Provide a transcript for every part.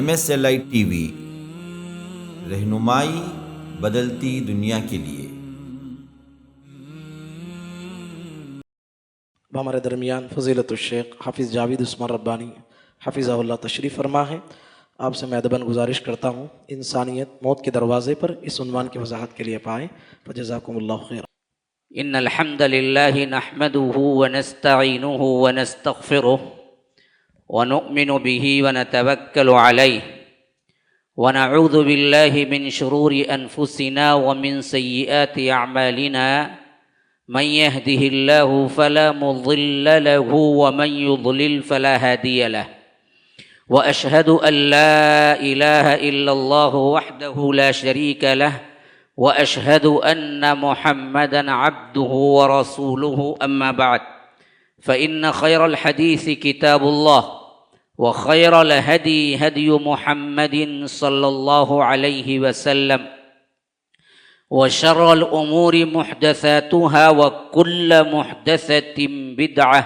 MSLI TV رہنمائی بدلتی دنیا کے لیے۔ ہمارے درمیان فضیلت الشیخ حافظ جاوید عثمان ربانی حفظہ اللہ تشریف فرما ہے۔ آپ سے میں ادباً گزارش کرتا ہوں انسانیت موت کے دروازے پر اس عنوان کی وضاحت کے لیے پائیں۔ فجزاکم اللہ خیر۔ ان الحمد لله نحمده ونستعينه ونستغفره ونؤمن به ونتوكل عليه ونعوذ بالله من شرور انفسنا ومن سيئات اعمالنا من يهده الله فلا مضل له ومن يضلل فلا هادي له واشهد ان لا اله الا الله وحده لا شريك له واشهد ان محمدا عبده ورسوله اما بعد فان خير الحديث كتاب الله وخير الهدي هدي محمد صلى الله عليه وسلم وشر الامور محدثاتها وكل محدثة بدعة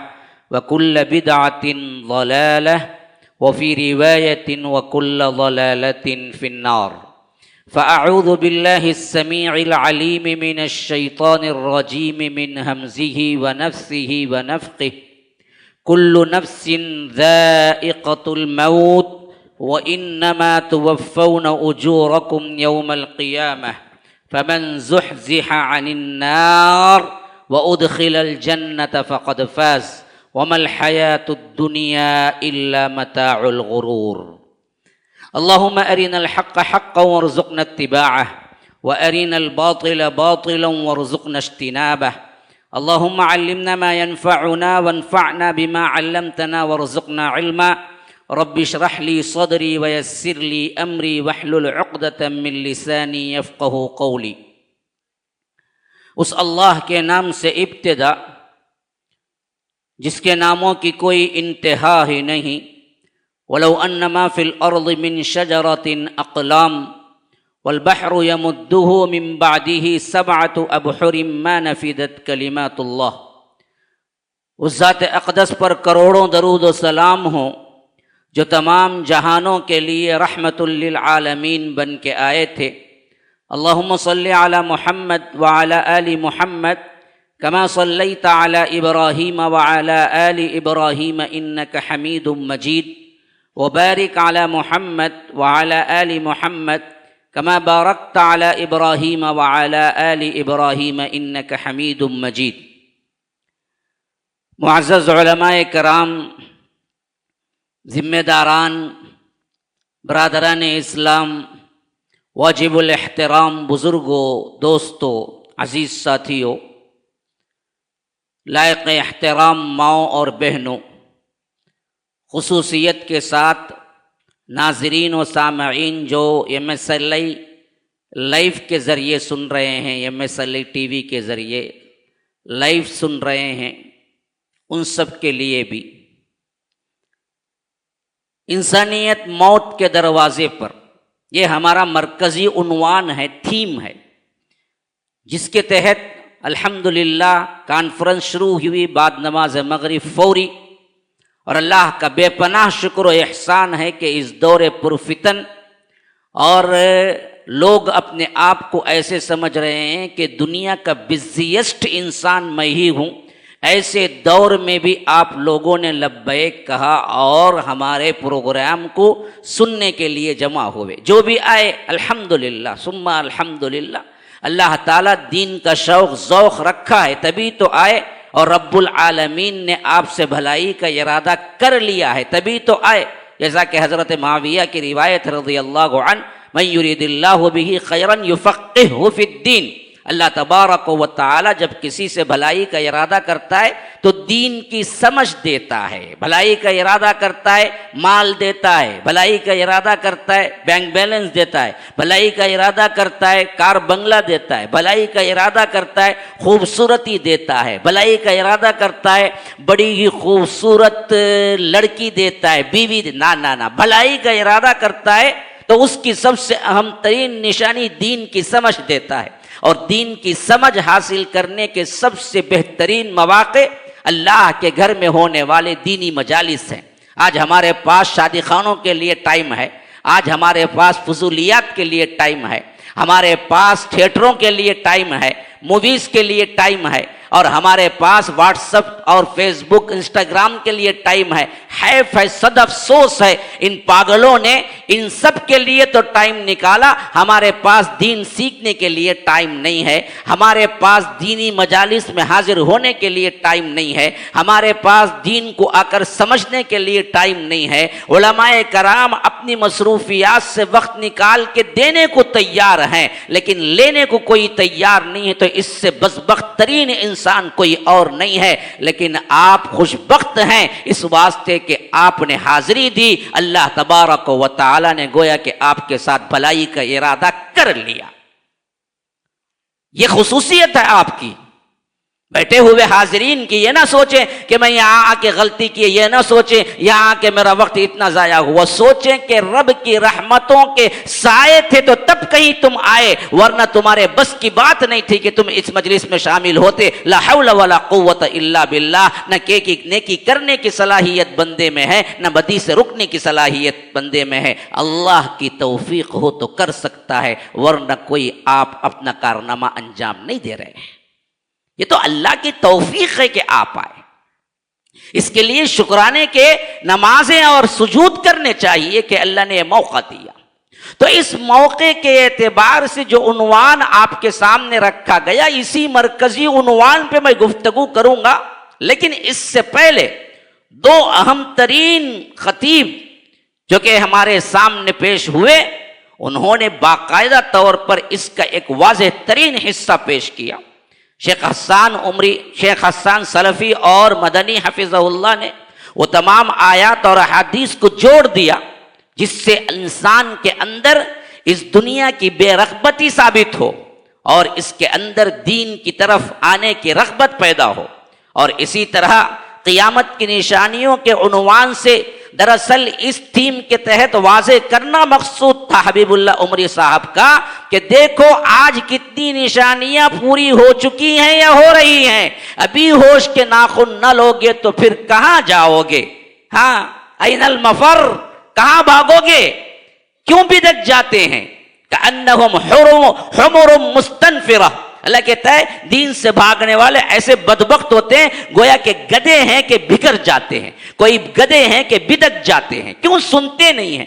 وكل بدعة ضلالة وفي رواية وكل ضلالة في النار فأعوذ بالله السميع العليم من الشيطان الرجيم من همزه ونفثه ونفخه كل نفس ذائقة الموت وإنما توفون أجوركم يوم القيامة فمن زحزح عن النار وأدخل الجنة فقد فاز وما الحياة الدنيا إلا متاع الغرور اللهم أرنا الحق حقا وارزقنا اتباعه وأرنا الباطل باطلا وارزقنا اجتنابه اللهم علمنا ما ينفعنا وانفعنا بما علمتنا وارزقنا علما رب اشرح لي صدري ويسر لي أمري واحلل عقدة من لساني يفقه قولي۔ اس اللہ کے نام سے ابتدا جس کے ناموں کی کوئی انتہا ہی نہیں۔ ولو ان ما فی الارض من شجرۃ اقلام والبحر یمدہ من بعدہ سبعۃ ابحر ما نفدت کلمات اللہ۔ اس ذات اقدس پر کروڑوں درود و سلام ہوں جو تمام جہانوں کے لیے رحمت للعالمین بن کے آئے تھے۔ اللہم صلی علی محمد وعلی آل محمد کما صلیت علی ابراہیم وعلی آل ابراہیم انک حمید مجید وبارک علی محمد وعلی آل محمد کما بارکت علی ابراہیم وعلی آل ابراہیم انک حمید مجید۔ معزز علماء کرام، ذمہ داران، برادران اسلام، واجب الاحترام بزرگوں، دوستوں، عزیز ساتھیوں، لائق احترام ماؤں اور بہنوں، خصوصیت کے ساتھ ناظرین و سامعین جو MSLI لائیو کے ذریعے سن رہے ہیں، MSLI TV کے ذریعے لائیو سن رہے ہیں، ان سب کے لیے بھی انسانیت موت کے دروازے پر، یہ ہمارا مرکزی عنوان ہے، تھیم ہے، جس کے تحت الحمدللہ کانفرنس شروع ہوئی بعد نماز مغرب فوری، اور اللہ کا بے پناہ شکر و احسان ہے کہ اس دور پرفتن اور لوگ اپنے آپ کو ایسے سمجھ رہے ہیں کہ دنیا کا بزیسٹ انسان میں ہی ہوں، ایسے دور میں بھی آپ لوگوں نے لبیک کہا اور ہمارے پروگرام کو سننے کے لیے جمع ہوئے۔ جو بھی آئے الحمدللہ ثم الحمدللہ، اللہ تعالیٰ دین کا شوق ذوق رکھا ہے تبھی تو آئے، اور رب العالمین نے آپ سے بھلائی کا ارادہ کر لیا ہے تبھی تو آئے، جیسا کہ حضرت معاویہ کی روایت رضی اللہ عنہ، من یرید اللہ بہ خیرا یفقہہ فی الدین۔ اللہ تبارک و تعالی جب کسی سے بھلائی کا ارادہ کرتا ہے تو دین کی سمجھ دیتا ہے، بھلائی کا ارادہ کرتا ہے مال دیتا ہے، بھلائی کا ارادہ کرتا ہے بینک بیلنس دیتا ہے، بھلائی کا ارادہ کرتا ہے کار بنگلہ دیتا ہے، بھلائی کا ارادہ کرتا ہے خوبصورتی دیتا ہے، بھلائی کا ارادہ کرتا ہے بڑی ہی خوبصورت لڑکی دیتا ہے، بیوی نہ بھلائی کا ارادہ کرتا ہے تو اس کی سب سے اہم ترین نشانی دین کی سمجھ دیتا ہے، اور دین کی سمجھ حاصل کرنے کے سب سے بہترین مواقع اللہ کے گھر میں ہونے والے دینی مجالس ہیں۔ آج ہمارے پاس شادی خانوں کے لیے ٹائم ہے، آج ہمارے پاس فضولیات کے لیے ٹائم ہے، ہمارے پاس تھیٹروں کے لیے ٹائم ہے، موویز کے لیے ٹائم ہے، اور ہمارے پاس واٹس ایپ اور فیس بک انسٹاگرام کے لیے ٹائم ہے۔ حیف ہے، صد افسوس ہے، ان پاگلوں نے ان سب کے لیے تو ٹائم نکالا، ہمارے پاس دین سیکھنے کے لیے ٹائم نہیں ہے، ہمارے پاس دینی مجالس میں حاضر ہونے کے لیے ٹائم نہیں ہے، ہمارے پاس دین کو آ کر سمجھنے کے لیے ٹائم نہیں ہے۔ علماء کرام اپنی مصروفیات سے وقت نکال کے دینے کو تیار ہیں، لیکن لینے کو کوئی تیار نہیں ہے، تو اس سے بدبخت ترین انسان کوئی اور نہیں ہے۔ لیکن آپ خوش بخت ہیں اس واسطے کہ آپ نے حاضری دی، اللہ تبارک و تعالی نے گویا کہ آپ کے ساتھ بھلائی کا ارادہ کر لیا۔ یہ خصوصیت ہے آپ کی۔ بیٹھے ہوئے حاضرین کی یہ نہ سوچیں کہ میں یہاں آ کے غلطی کی، یہ نہ سوچیں یہاں آ کے میرا وقت اتنا ضائع ہوا، سوچیں کہ رب کی رحمتوں کے سائے تھے تو تب کہیں تم آئے، ورنہ تمہارے بس کی بات نہیں تھی کہ تم اس مجلس میں شامل ہوتے۔ لا حول ولا قوت الا باللہ۔ نہ نیکی کرنے کی صلاحیت بندے میں ہے، نہ بدی سے رکنے کی صلاحیت بندے میں ہے، اللہ کی توفیق ہو تو کر سکتا ہے، ورنہ کوئی آپ اپنا کارنامہ انجام نہیں دے رہے ہیں۔ یہ تو اللہ کی توفیق ہے کہ آپ آئے، اس کے لیے شکرانے کے نمازیں اور سجود کرنے چاہیے کہ اللہ نے یہ موقع دیا۔ تو اس موقع کے اعتبار سے جو عنوان آپ کے سامنے رکھا گیا، اسی مرکزی عنوان پہ میں گفتگو کروں گا، لیکن اس سے پہلے دو اہم ترین خطیب جو کہ ہمارے سامنے پیش ہوئے، انہوں نے باقاعدہ طور پر اس کا ایک واضح ترین حصہ پیش کیا۔ شیخ حسان عمری، شیخ حسان سلفی اور مدنی حفظہ اللہ نے وہ تمام آیات اور احادیث کو جوڑ دیا جس سے انسان کے اندر اس دنیا کی بے رغبتی ثابت ہو اور اس کے اندر دین کی طرف آنے کی رغبت پیدا ہو، اور اسی طرح قیامت کی نشانیوں کے عنوان سے دراصل اس تھیم کے تحت واضح کرنا مقصود تھا حبیب اللہ عمری صاحب کا کہ دیکھو آج کتنی نشانیاں پوری ہو چکی ہیں یا ہو رہی ہیں، ابھی ہوش کے ناخن نہ لوگے تو پھر کہاں جاؤ گے؟ ہاں، این المفر، کہاں بھاگو گے؟ کیوں بدک جاتے ہیں؟ کأنہم حمر مستنفرہ۔ اللہ کہتا ہے دین سے بھاگنے والے ایسے بدبخت ہوتے ہیں گویا کہ گدھے ہیں کہ بکھر جاتے ہیں، کوئی گدھے ہیں کہ بدک جاتے ہیں۔ کیوں سنتے نہیں ہیں؟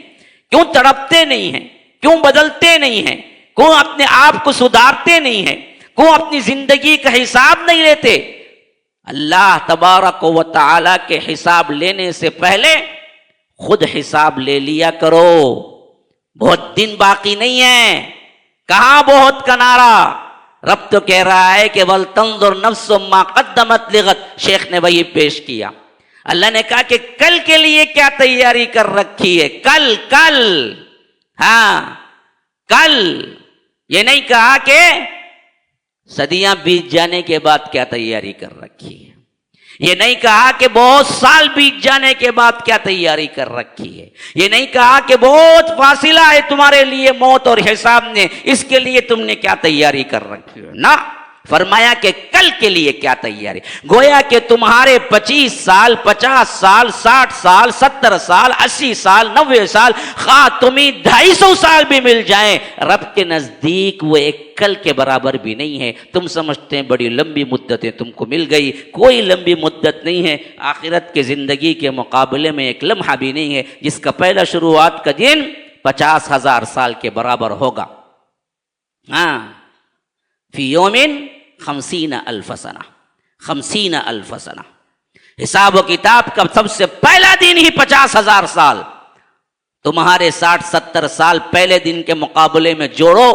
کیوں تڑپتے نہیں ہیں؟ کیوں بدلتے نہیں ہیں؟ کیوں اپنے آپ کو سدھارتے نہیں ہیں؟ کیوں اپنی زندگی کا حساب نہیں لیتے؟ اللہ تبارک و تعالی کے حساب لینے سے پہلے خود حساب لے لیا کرو۔ بہت دن باقی نہیں ہے، کہاں بہت کا نعرہ؟ رب تو کہہ رہا ہے کہ وَلْتَنظُرْ نَفْسٌ مَا قَدَّمَتْ لِغَدٍ، شیخ نے وہی پیش کیا۔ اللہ نے کہا کہ کل کے لیے کیا تیاری کر رکھی ہے؟ کل، ہاں کل، یہ نہیں کہا کہ صدیاں بیت جانے کے بعد کیا تیاری کر رکھی ہے، یہ نہیں کہا کہ بہت سال بیت جانے کے بعد کیا تیاری کر رکھی ہے، یہ نہیں کہا کہ بہت فاصلہ ہے تمہارے لیے موت اور حساب نے، اس کے لیے تم نے کیا تیاری کر رکھی ہے۔ نہ، فرمایا کہ کل کے لیے کیا تیاری۔ گویا کہ تمہارے 25 سال، 50 سال، 60 سال، 70 سال، 80 سال، 90 سال، خواہ تمہیں 250 سال بھی مل جائیں، رب کے نزدیک وہ ایک کل کے برابر بھی نہیں ہے۔ تم سمجھتے ہیں بڑی لمبی مدتیں تم کو مل گئی، کوئی لمبی مدت نہیں ہے۔ آخرت کی زندگی کے مقابلے میں ایک لمحہ بھی نہیں ہے جس کا پہلا شروعات کا دن 50,000 سال کے برابر ہوگا۔ ہاں، فی یومن 50,000 سنہ، 50,000 سنہ۔ حساب و کتاب کا سب سے پہلا دن ہی 50,000 سال۔ تمہارے 60-70 سال پہلے دن کے مقابلے میں جوڑو،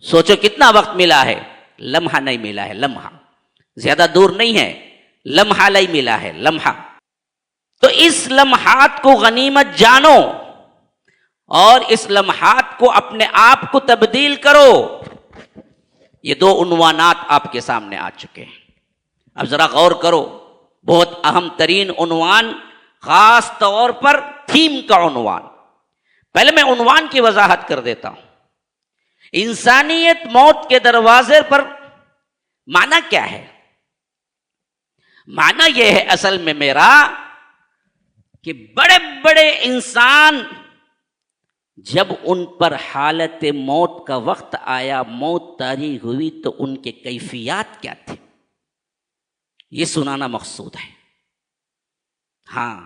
سوچو کتنا وقت ملا ہے؟ لمحہ نہیں ملا ہے، لمحہ، زیادہ دور نہیں ہے، لمحہ نہیں ملا ہے، لمحہ۔ تو اس لمحات کو غنیمت جانو اور اس لمحات کو اپنے آپ کو تبدیل کرو۔ یہ دو عنوانات آپ کے سامنے آ چکے ہیں، اب ذرا غور کرو۔ بہت اہم ترین عنوان، خاص طور پر تھیم کا عنوان۔ پہلے میں عنوان کی وضاحت کر دیتا ہوں۔ انسانیت موت کے دروازے پر معنی کیا ہے؟ معنی یہ ہے اصل میں میرا کہ بڑے بڑے انسان جب ان پر حالت موت کا وقت آیا، موت طاری ہوئی، تو ان کے کیفیات کیا تھے، یہ سنانا مقصود ہے۔ ہاں،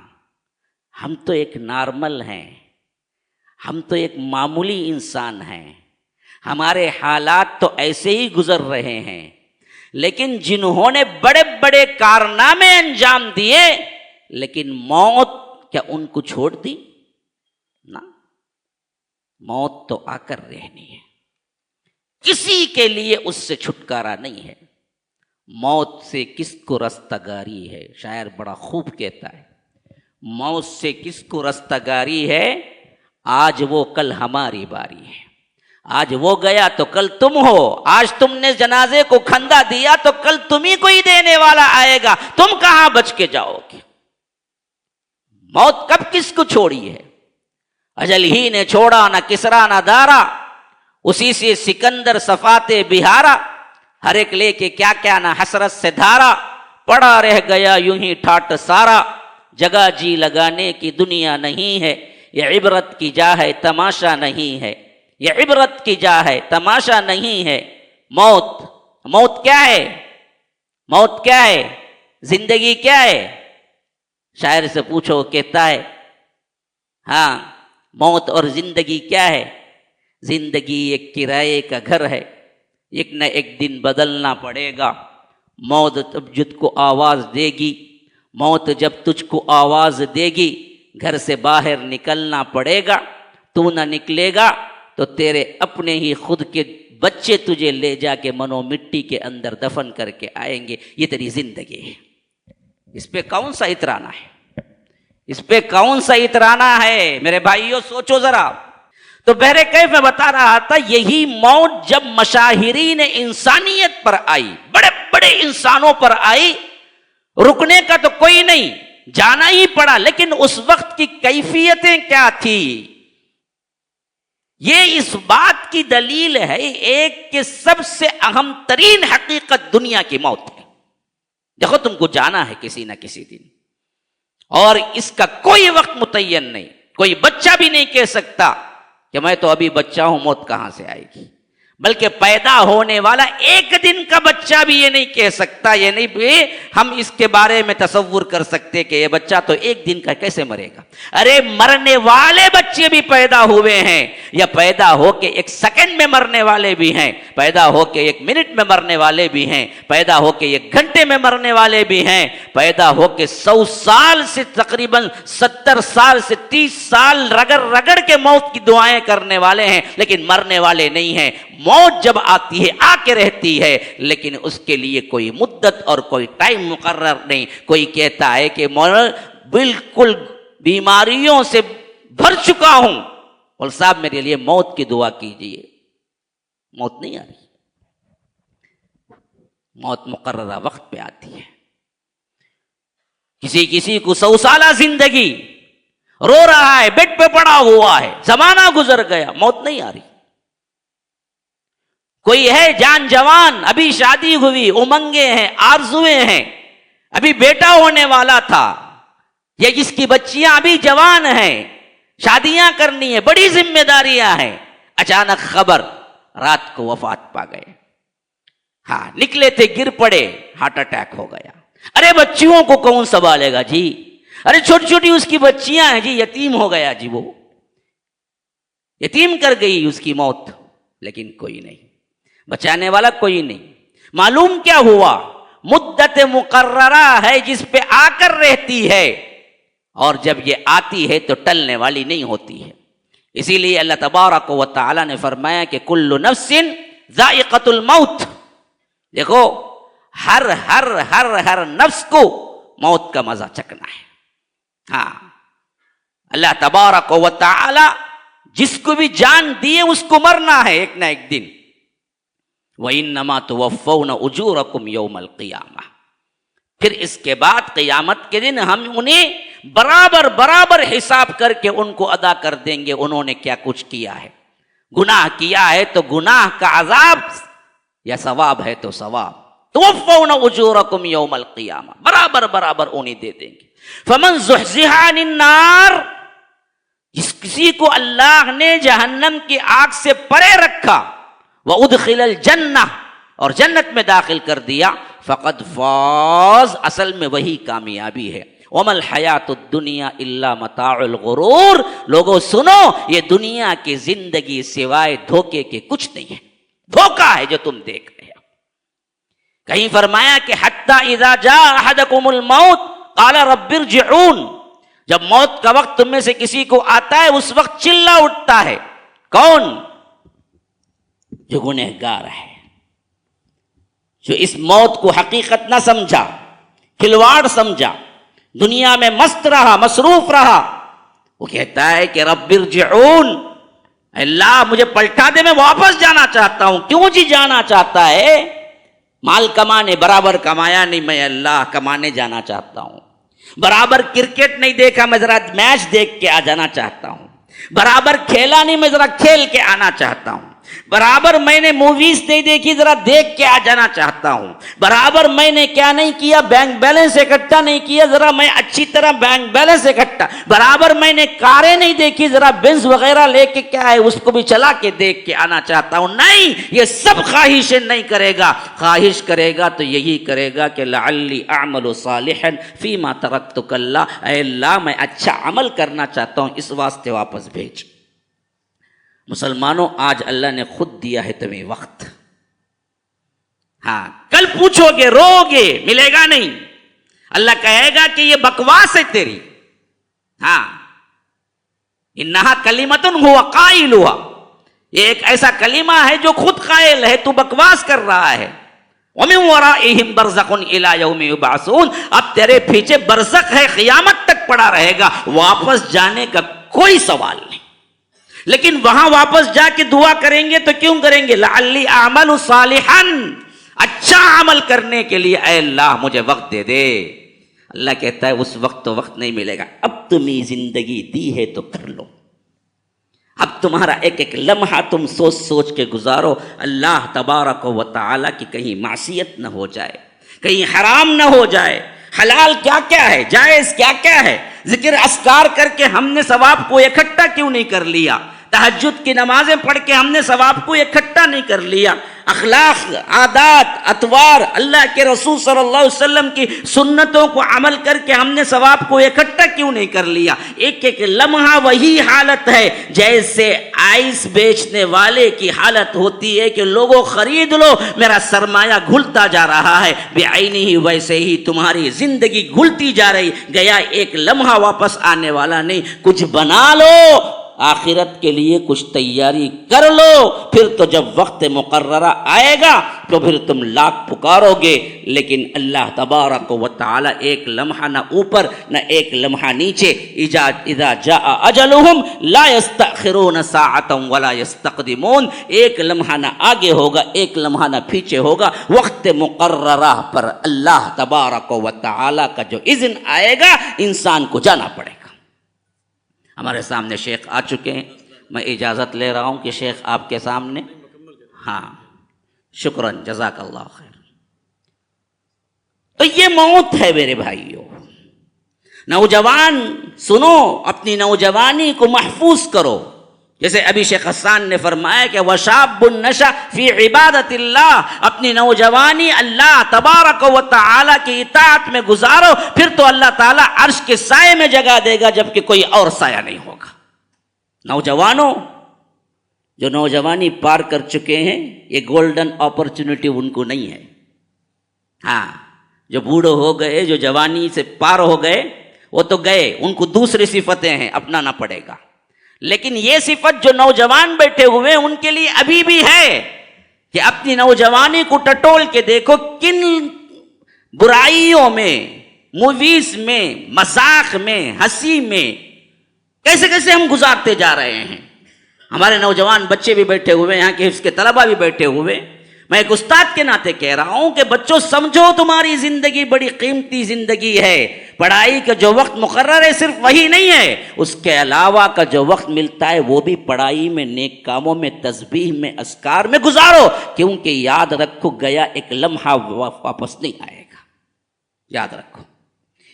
ہم تو ایک نارمل ہیں، ہم تو ایک معمولی انسان ہیں، ہمارے حالات تو ایسے ہی گزر رہے ہیں، لیکن جنہوں نے بڑے بڑے کارنامے انجام دیے، لیکن موت کیا ان کو چھوڑ دی؟ نہ، موت تو آ کر رہنی ہے، کسی کے لیے اس سے چھٹکارا نہیں ہے۔ موت سے کس کو رستگاری ہے، شاعر بڑا خوب کہتا ہے، موت سے کس کو رستگاری ہے، آج وہ کل ہماری باری ہے، آج وہ گیا تو کل تم ہو، آج تم نے جنازے کو کھندا دیا تو کل تمہیں کوئی دینے والا آئے گا، تم کہاں بچ کے جاؤ گے؟ موت کب کس کو چھوڑی ہے؟ اجل ہی نے چھوڑا، نہ کسرا نہ دارا، اسی سے سکندر صفاتے بہارا، ہر ایک لے کے کیا کیا نہ حسرت سے دھارا، پڑا رہ گیا یوں ہی ٹھاٹ سارا، جگہ جی لگانے کی دنیا نہیں ہے، یہ عبرت کی جا ہے تماشا نہیں ہے، یہ عبرت کی جا ہے تماشا نہیں ہے۔ موت، موت کیا ہے؟ موت کیا ہے؟ زندگی کیا ہے؟ شاعر سے پوچھو، کہتا ہے ہاں، موت اور زندگی کیا ہے؟ زندگی ایک کرائے کا گھر ہے، ایک نہ ایک دن بدلنا پڑے گا، موت جب تجھ کو آواز دے گی، موت جب تجھ کو آواز دے گی، گھر سے باہر نکلنا پڑے گا، تو نہ نکلے گا تو تیرے اپنے ہی خود کے بچے تجھے لے جا کے منو مٹی کے اندر دفن کر کے آئیں گے، یہ تیری زندگی ہے۔ اس پہ کون سا اترانا ہے؟ اس پہ کون سا اترانا ہے؟ میرے بھائیوں سوچو ذرا۔ تو بہر کیف میں بتا رہا تھا، یہی موت جب مشاہرین انسانیت پر آئی، بڑے بڑے انسانوں پر آئی، رکنے کا تو کوئی نہیں، جانا ہی پڑا، لیکن اس وقت کی کیفیتیں کیا تھی؟ یہ اس بات کی دلیل ہے ایک کہ سب سے اہم ترین حقیقت دنیا کی موت ہے۔ دیکھو، تم کو جانا ہے کسی نہ کسی دن، اور اس کا کوئی وقت متعین نہیں، کوئی بچہ بھی نہیں کہہ سکتا کہ میں تو ابھی بچہ ہوں، موت کہاں سے آئے گی، بلکہ پیدا ہونے والا ایک دن کا بچہ بھی یہ نہیں کہہ سکتا، یہ نہیں بھی ہم اس کے بارے میں تصور کر سکتے کہ یہ بچہ تو ایک دن کا کیسے مرے گا۔ ارے مرنے والے بچے بھی پیدا ہوئے ہیں، یا پیدا ہو کے ایک سیکنڈ میں مرنے والے بھی ہیں، پیدا ہو کے ایک منٹ میں مرنے والے بھی ہیں، پیدا ہو کے ایک گھنٹے میں مرنے والے بھی ہیں، پیدا ہو کے 100 سال سے تقریباً 70 سال سے 30 سال رگڑ رگڑ کے موت کی دعائیں کرنے والے ہیں، لیکن مرنے والے نہیں ہیں۔ موت جب آتی ہے آ کے رہتی ہے، لیکن اس کے لیے کوئی مدت اور کوئی ٹائم مقرر نہیں۔ کوئی کہتا ہے کہ میں بالکل بیماریوں سے بھر چکا ہوں، اور صاحب میرے لیے موت کی دعا کیجیے، موت نہیں آ رہی، موت مقررہ وقت پہ آتی ہے۔ کسی کو 100 سالہ زندگی، رو رہا ہے، بیڈ پہ پڑا ہوا ہے، زمانہ گزر گیا، موت نہیں آ رہی۔ کوئی ہے جان جوان، ابھی شادی ہوئی، امنگیں ہیں، آرزویں ہیں، ابھی بیٹا ہونے والا تھا، یا جس کی بچیاں ابھی جوان ہیں، شادیاں کرنی ہے، بڑی ذمہ داریاں ہیں، اچانک خبر، رات کو وفات پا گئے۔ ہاں، نکلے تھے، گر پڑے، ہارٹ اٹیک ہو گیا۔ ارے بچیوں کو کون سنبھالے گا جی؟ ارے چھوٹی چھوٹی اس کی بچیاں ہیں جی، یتیم ہو گیا جی، وہ یتیم کر گئی اس کی موت، لیکن کوئی نہیں بچانے والا، کوئی نہیں۔ معلوم کیا ہوا؟ مدت مقررہ ہے جس پہ آ کر رہتی ہے، اور جب یہ آتی ہے تو ٹلنے والی نہیں ہوتی ہے۔ اسی لیے اللہ تبارک و تعالی نے فرمایا کہ کل نفس ذائقۃ الموت۔ دیکھو، ہر ہر ہر ہر نفس کو موت کا مزہ چکھنا ہے۔ ہاں، اللہ تبارک و تعالی جس کو بھی جان دیے اس کو مرنا ہے ایک نہ ایک دن۔ وَإِنَّمَا تُوَفَّوْنَ أُجُورَكُمْ يَوْمَ الْقِيَامَةِ۔ پھر اس کے بعد قیامت کے دن ہم انہیں برابر برابر حساب کر کے ان کو ادا کر دیں گے، انہوں نے کیا کچھ کیا ہے۔ گناہ کیا ہے تو گناہ کا عذاب، یا ثواب ہے تو ثواب۔ تُوَفَّوْنَ أُجُورَكُمْ يَوْمَ الْقِيَامَةِ، برابر برابر انہیں دے دیں گے۔ فَمَنْ زُحْزِحَ عَنِ النَّارِ، جس کسی کو اللہ نے جہنم کی آگ سے پرے رکھا وَأُدْخِلَ الْجَنَّةَ اور جنت میں داخل کر دیا فقد فاز، اصل میں وہی کامیابی ہے۔ وَمَا الْحَيَاةُ الدُّنْيَا إِلَّا مَتَاعُ الْغُرُورِ، لوگوں سنو یہ دنیا کی زندگی سوائے دھوکے کے کچھ نہیں ہے، دھوکہ ہے جو تم دیکھ رہے ہو۔ کہیں فرمایا کہ حَتَّى إِذَا جَاءَ أَحَدَكُمُ الْمَوْتُ قَالَ رَبِّ ارْجِعُونِ، جب موت کا وقت تم میں سے کسی کو آتا ہے اس وقت چلا اٹھتا ہے، کون؟ جو گنہگار ہے، جو اس موت کو حقیقت نہ سمجھا، کھلواڑ سمجھا، دنیا میں مست رہا، مصروف رہا، وہ کہتا ہے کہ رب ارجعون، اللہ مجھے پلٹا دے، میں واپس جانا چاہتا ہوں۔ کیوں جی جانا چاہتا ہے؟ مال کمانے، برابر کمایا نہیں، میں اللہ کمانے جانا چاہتا ہوں۔ برابر کرکٹ نہیں دیکھا، میں ذرا میچ دیکھ کے آ جانا چاہتا ہوں۔ برابر کھیلا نہیں، میں ذرا کھیل کے آنا چاہتا ہوں۔ برابر میں نے موویز نہیں دیکھی، ذرا دیکھ کے آ جانا چاہتا ہوں۔ برابر میں نے کیا نہیں کیا، بینک بیلنس اکٹھا نہیں کیا، ذرا میں اچھی طرح بینک بیلنس اکٹھا۔ برابر میں نے کاریں نہیں دیکھی، ذرا بنز وغیرہ لے کے کیا ہے اس کو بھی چلا کے دیکھ کے آنا چاہتا ہوں۔ نہیں، یہ سب خواہشیں نہیں کرے گا، خواہش کرے گا تو یہی کرے گا کہ لعلی اعمل صالحا فیما ترکت کلا، اے اللہ میں اچھا عمل کرنا چاہتا ہوں، اس واسطے واپس بھیج۔ مسلمانوں، آج اللہ نے خود دیا ہے تمہیں وقت۔ ہاں، کل پوچھو گے، رو گے، ملے گا نہیں۔ اللہ کہے گا کہ یہ بکواس ہے تیری۔ ہاں، انہا کلمۃ هو قائلها، یہ ایک ایسا کلمہ ہے جو خود قائل ہے، تو بکواس کر رہا ہے۔ وَمِن وَرَائِهِمْ بَرْزَخٌ إِلَى يَوْمِ يُبْعَثُونَ، اب تیرے پیچھے برزخ ہے، قیامت تک پڑا رہے گا، واپس جانے کا کوئی سوال نہیں۔ لیکن وہاں واپس جا کے دعا کریں گے تو کیوں کریں گے؟ لعلی اعمل صالحا، اچھا عمل کرنے کے لیے اے اللہ مجھے وقت دے دے۔ اللہ کہتا ہے اس وقت تو وقت نہیں ملے گا، اب تمہیں زندگی دی ہے تو کر لو۔ اب تمہارا ایک ایک لمحہ تم سوچ سوچ کے گزارو، اللہ تبارک و تعالی کی کہیں معصیت نہ ہو جائے، کہیں حرام نہ ہو جائے۔ حلال کیا کیا ہے، جائز کیا کیا ہے، ذکر اذکار کر کے ہم نے ثواب کو اکٹھا کیوں نہیں کر لیا؟ تہجد کی نمازیں پڑھ کے ہم نے ثواب کو اکٹھا نہیں کر لیا؟ اخلاق، عادات، اطوار، اللہ کے رسول صلی اللہ علیہ وسلم کی سنتوں کو عمل کر کے ہم نے ثواب کو اکٹھا کیوں نہیں کر لیا؟ ایک ایک لمحہ وہی حالت ہے جیسے آئس بیچنے والے کی حالت ہوتی ہے کہ لوگوں خرید لو، میرا سرمایہ گھلتا جا رہا ہے، بعینہ ہی ویسے ہی تمہاری زندگی گھلتی جا رہی، گیا ایک لمحہ واپس آنے والا نہیں۔ کچھ بنا لو، آخرت کے لیے کچھ تیاری کر لو، پھر تو جب وقت مقررہ آئے گا تو پھر تم لاکھ پکارو گے، لیکن اللہ تبارک و تعالی ایک لمحہ نہ اوپر نہ ایک لمحہ نیچے، اذا جاء اجلہم لا یستأخرون ساعتا ولا یستقدمون، ایک لمحہ نہ آگے ہوگا، ایک لمحہ نہ پیچھے ہوگا، وقت مقررہ پر اللہ تبارک و تعالی کا جو اذن آئے گا انسان کو جانا پڑے گا۔ ہمارے سامنے شیخ آ چکے ہیں، میں اجازت لے رہا ہوں کہ شیخ آپ کے سامنے۔ ہاں، شکراً، جزاک اللہ خیر۔ تو یہ موت ہے میرے بھائیوں۔ نوجوان سنو، اپنی نوجوانی کو محفوظ کرو، جیسے ابھی شیخ حسان نے فرمایا کہ وَشَابٌ نَشَأَ فِي عِبَادَةِ اللَّهِ، اپنی نوجوانی اللہ تبارک و تعالی کی اطاعت میں گزارو، پھر تو اللہ تعالیٰ عرش کے سائے میں جگہ دے گا جبکہ کوئی اور سایہ نہیں ہوگا۔ نوجوانوں جو نوجوانی پار کر چکے ہیں، یہ گولڈن اپرچونٹی ان کو نہیں ہے۔ ہاں، جو بوڑھے ہو گئے، جو جوانی سے پار ہو گئے، وہ تو گئے، ان کو دوسری صفتیں ہیں، اپنانا پڑے گا۔ لیکن یہ صفت جو نوجوان بیٹھے ہوئے ان کے لیے ابھی بھی ہے کہ اپنی نوجوانی کو ٹٹول کے دیکھو، کن برائیوں میں، موویز میں، مذاق میں، ہنسی میں کیسے کیسے ہم گزارتے جا رہے ہیں۔ ہمارے نوجوان بچے بھی بیٹھے ہوئے، یہاں کے حفظ کے طلبہ بھی بیٹھے ہوئے، میں ایک استاد کے ناطے کہہ رہا ہوں کہ بچوں سمجھو تمہاری زندگی بڑی قیمتی زندگی ہے، پڑھائی کا جو وقت مقرر ہے صرف وہی نہیں ہے، اس کے علاوہ کا جو وقت ملتا ہے وہ بھی پڑھائی میں، نیک کاموں میں، تسبیح میں، اذکار میں گزارو، کیونکہ یاد رکھو گیا ایک لمحہ واپس نہیں آئے گا۔ یاد رکھو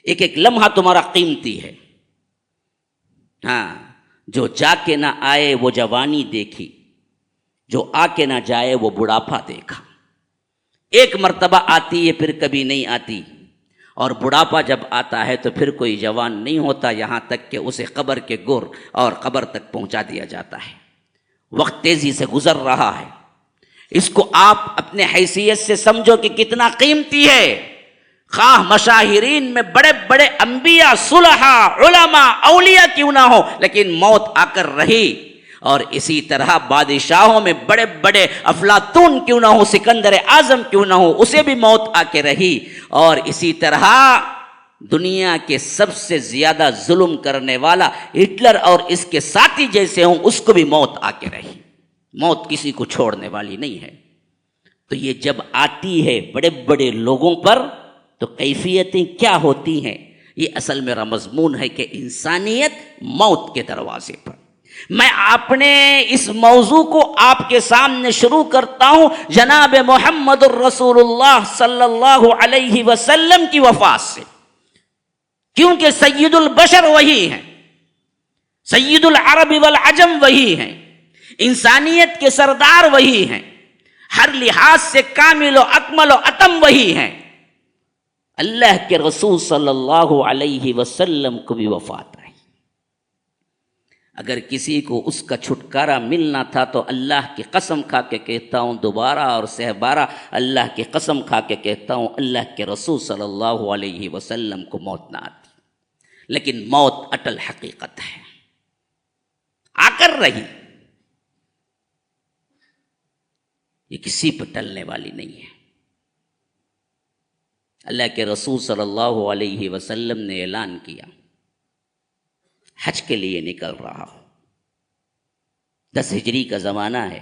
ایک ایک لمحہ تمہارا قیمتی ہے۔ ہاں، جو جا کے نہ آئے وہ جوانی دیکھی، جو آ کے نہ جائے وہ بڑھاپا دیکھا۔ ایک مرتبہ آتی ہے پھر کبھی نہیں آتی، اور بڑھاپا جب آتا ہے تو پھر کوئی جوان نہیں ہوتا، یہاں تک کہ اسے قبر کے گر اور قبر تک پہنچا دیا جاتا ہے۔ وقت تیزی سے گزر رہا ہے، اس کو آپ اپنے حیثیت سے سمجھو کہ کتنا قیمتی ہے۔ خواہ مشاہرین میں بڑے بڑے انبیاء، صلحاء، علماء، اولیاء کیوں نہ ہو، لیکن موت آ کر رہی۔ اور اسی طرح بادشاہوں میں بڑے بڑے افلاطون کیوں نہ ہو، سکندر اعظم کیوں نہ ہو، اسے بھی موت آ کے رہی۔ اور اسی طرح دنیا کے سب سے زیادہ ظلم کرنے والا ہٹلر اور اس کے ساتھی جیسے ہوں، اس کو بھی موت آ کے رہی۔ موت کسی کو چھوڑنے والی نہیں ہے۔ تو یہ جب آتی ہے بڑے بڑے لوگوں پر تو کیفیتیں کیا ہوتی ہیں؟ یہ اصل میرا مضمون ہے کہ انسانیت موت کے دروازے پر۔ میں اپنے اس موضوع کو آپ کے سامنے شروع کرتا ہوں جناب محمد الرسول اللہ صلی اللہ علیہ وسلم کی وفات سے، کیونکہ سید البشر وہی ہیں، سید العرب والعجم وہی ہیں، انسانیت کے سردار وہی ہیں، ہر لحاظ سے کامل و اکمل و اتم وہی ہیں۔ اللہ کے رسول صلی اللہ علیہ وسلم کو بھی وفات آئی۔ اگر کسی کو اس کا چھٹکارا ملنا تھا تو اللہ کی قسم کھا کے کہتا ہوں دوبارہ اور سہبارہ اللہ کی قسم کھا کے کہتا ہوں اللہ کے رسول صلی اللہ علیہ وسلم کو موت نہ آتی، لیکن موت اٹل حقیقت ہے، آ کر رہی، یہ کسی پہ ٹلنے والی نہیں ہے۔ اللہ کے رسول صلی اللہ علیہ وسلم نے اعلان کیا حج کے لیے نکل رہا ہوں۔ 10 ہجری کا زمانہ ہے،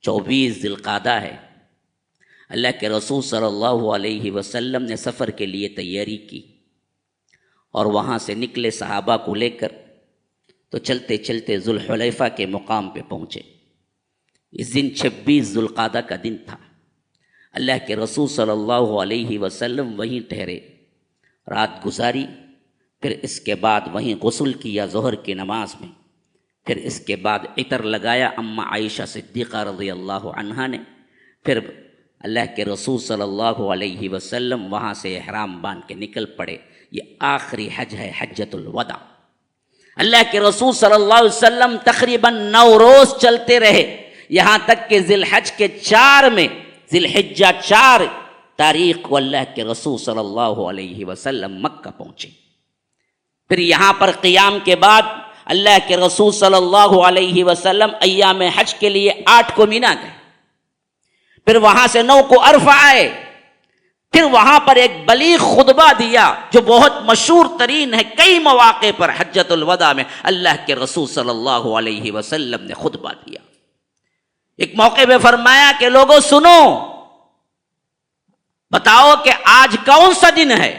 24 ذی القعدہ ہے۔ اللہ کے رسول صلی اللہ علیہ وسلم نے سفر کے لیے تیاری کی اور وہاں سے نکلے صحابہ کو لے کر، تو چلتے چلتے ذوالحلیفہ کے مقام پہ پہنچے۔ اس دن 26 ذی القعدہ کا دن تھا۔ اللہ کے رسول صلی اللہ علیہ وسلم وہیں ٹھہرے، رات گزاری، پھر اس کے بعد وہیں غسل کیا ظہر کی نماز میں، پھر اس کے بعد عطر لگایا اماں عائشہ صدیقہ رضی اللہ عنہا نے، پھر اللہ کے رسول صلی اللہ علیہ وسلم وہاں سے احرام باندھ کے نکل پڑے۔ یہ آخری حج ہے، حجۃ الوداع۔ اللہ کے رسول صلی اللہ علیہ وسلم تقریباً 9 روز چلتے رہے، یہاں تک کہ ذی الحج کے 4 میں، ذی الحجہ 4 تاریخ کو اللہ کے رسول صلی اللہ علیہ وسلم مکہ پہنچے۔ پھر یہاں پر قیام کے بعد اللہ کے رسول صلی اللہ علیہ وسلم ایام حج کے لیے 8 کو مینا گئے، پھر وہاں سے 9 کو عرفہ آئے، پھر وہاں پر ایک بلیغ خطبہ دیا جو بہت مشہور ترین ہے۔ کئی مواقع پر حجۃ الوداع میں اللہ کے رسول صلی اللہ علیہ وسلم نے خطبہ دیا۔ ایک موقع پہ فرمایا کہ لوگوں سنو، بتاؤ کہ آج کون سا دن ہے؟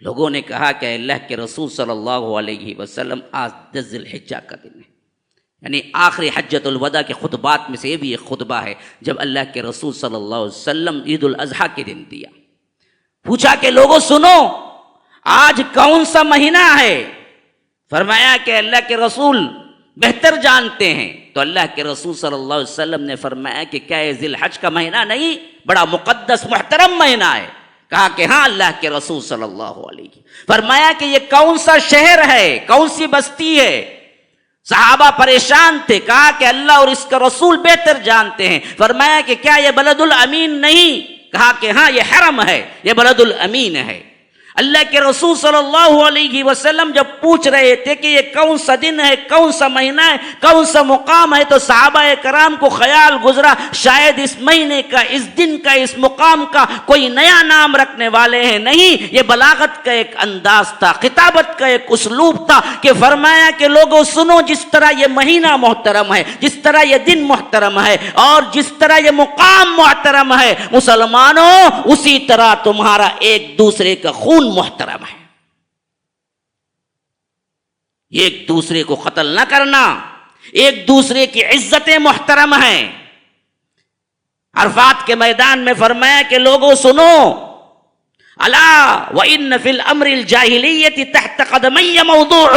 لوگوں نے کہا کہ اللہ کے رسول صلی اللہ علیہ وسلم آج 10 ذی الحجہ کا دن ہے، یعنی آخری حجۃ الوداع کے خطبات میں سے یہ بھی ایک خطبہ ہے جب اللہ کے رسول صلی اللہ علیہ وسلم عید الاضحیٰ کے دن دیا۔ پوچھا کہ لوگوں سنو، آج کون سا مہینہ ہے؟ فرمایا کہ اللہ کے رسول بہتر جانتے ہیں۔ تو اللہ کے رسول صلی اللہ علیہ وسلم نے فرمایا کہ کیا یہ ذی الحج کا مہینہ نہیں، بڑا مقدس محترم مہینہ ہے؟ کہا کہ ہاں اللہ کے رسول صلی اللہ علیہ۔ فرمایا کہ یہ کون سا شہر ہے، کون سی بستی ہے؟ صحابہ پریشان تھے، کہا کہ اللہ اور اس کا رسول بہتر جانتے ہیں۔ فرمایا کہ کیا یہ بلد الامین نہیں؟ کہا کہ ہاں یہ حرم ہے، یہ بلد الامین ہے۔ اللہ کے رسول صلی اللہ علیہ وسلم جب پوچھ رہے تھے کہ یہ کون سا دن ہے، کون سا مہینہ ہے، کون سا مقام ہے، تو صحابہ کرام کو خیال گزرا شاید اس مہینے کا، اس دن کا، اس مقام کا کوئی نیا نام رکھنے والے ہیں۔ نہیں، یہ بلاغت کا ایک انداز تھا، خطابت کا ایک اسلوب تھا کہ فرمایا کہ لوگوں سنو، جس طرح یہ مہینہ محترم ہے، جس طرح یہ دن محترم ہے، اور جس طرح یہ مقام محترم ہے، مسلمانوں اسی طرح تمہارا ایک دوسرے کا خون محترم ہے۔ ایک دوسرے کو قتل نہ کرنا، ایک دوسرے کی عزتیں محترم ہیں۔ عرفات کے میدان میں فرمایا کہ لوگوں سنو، الا وان فی الامر الجاہلیۃ تحت قدمی موضوع،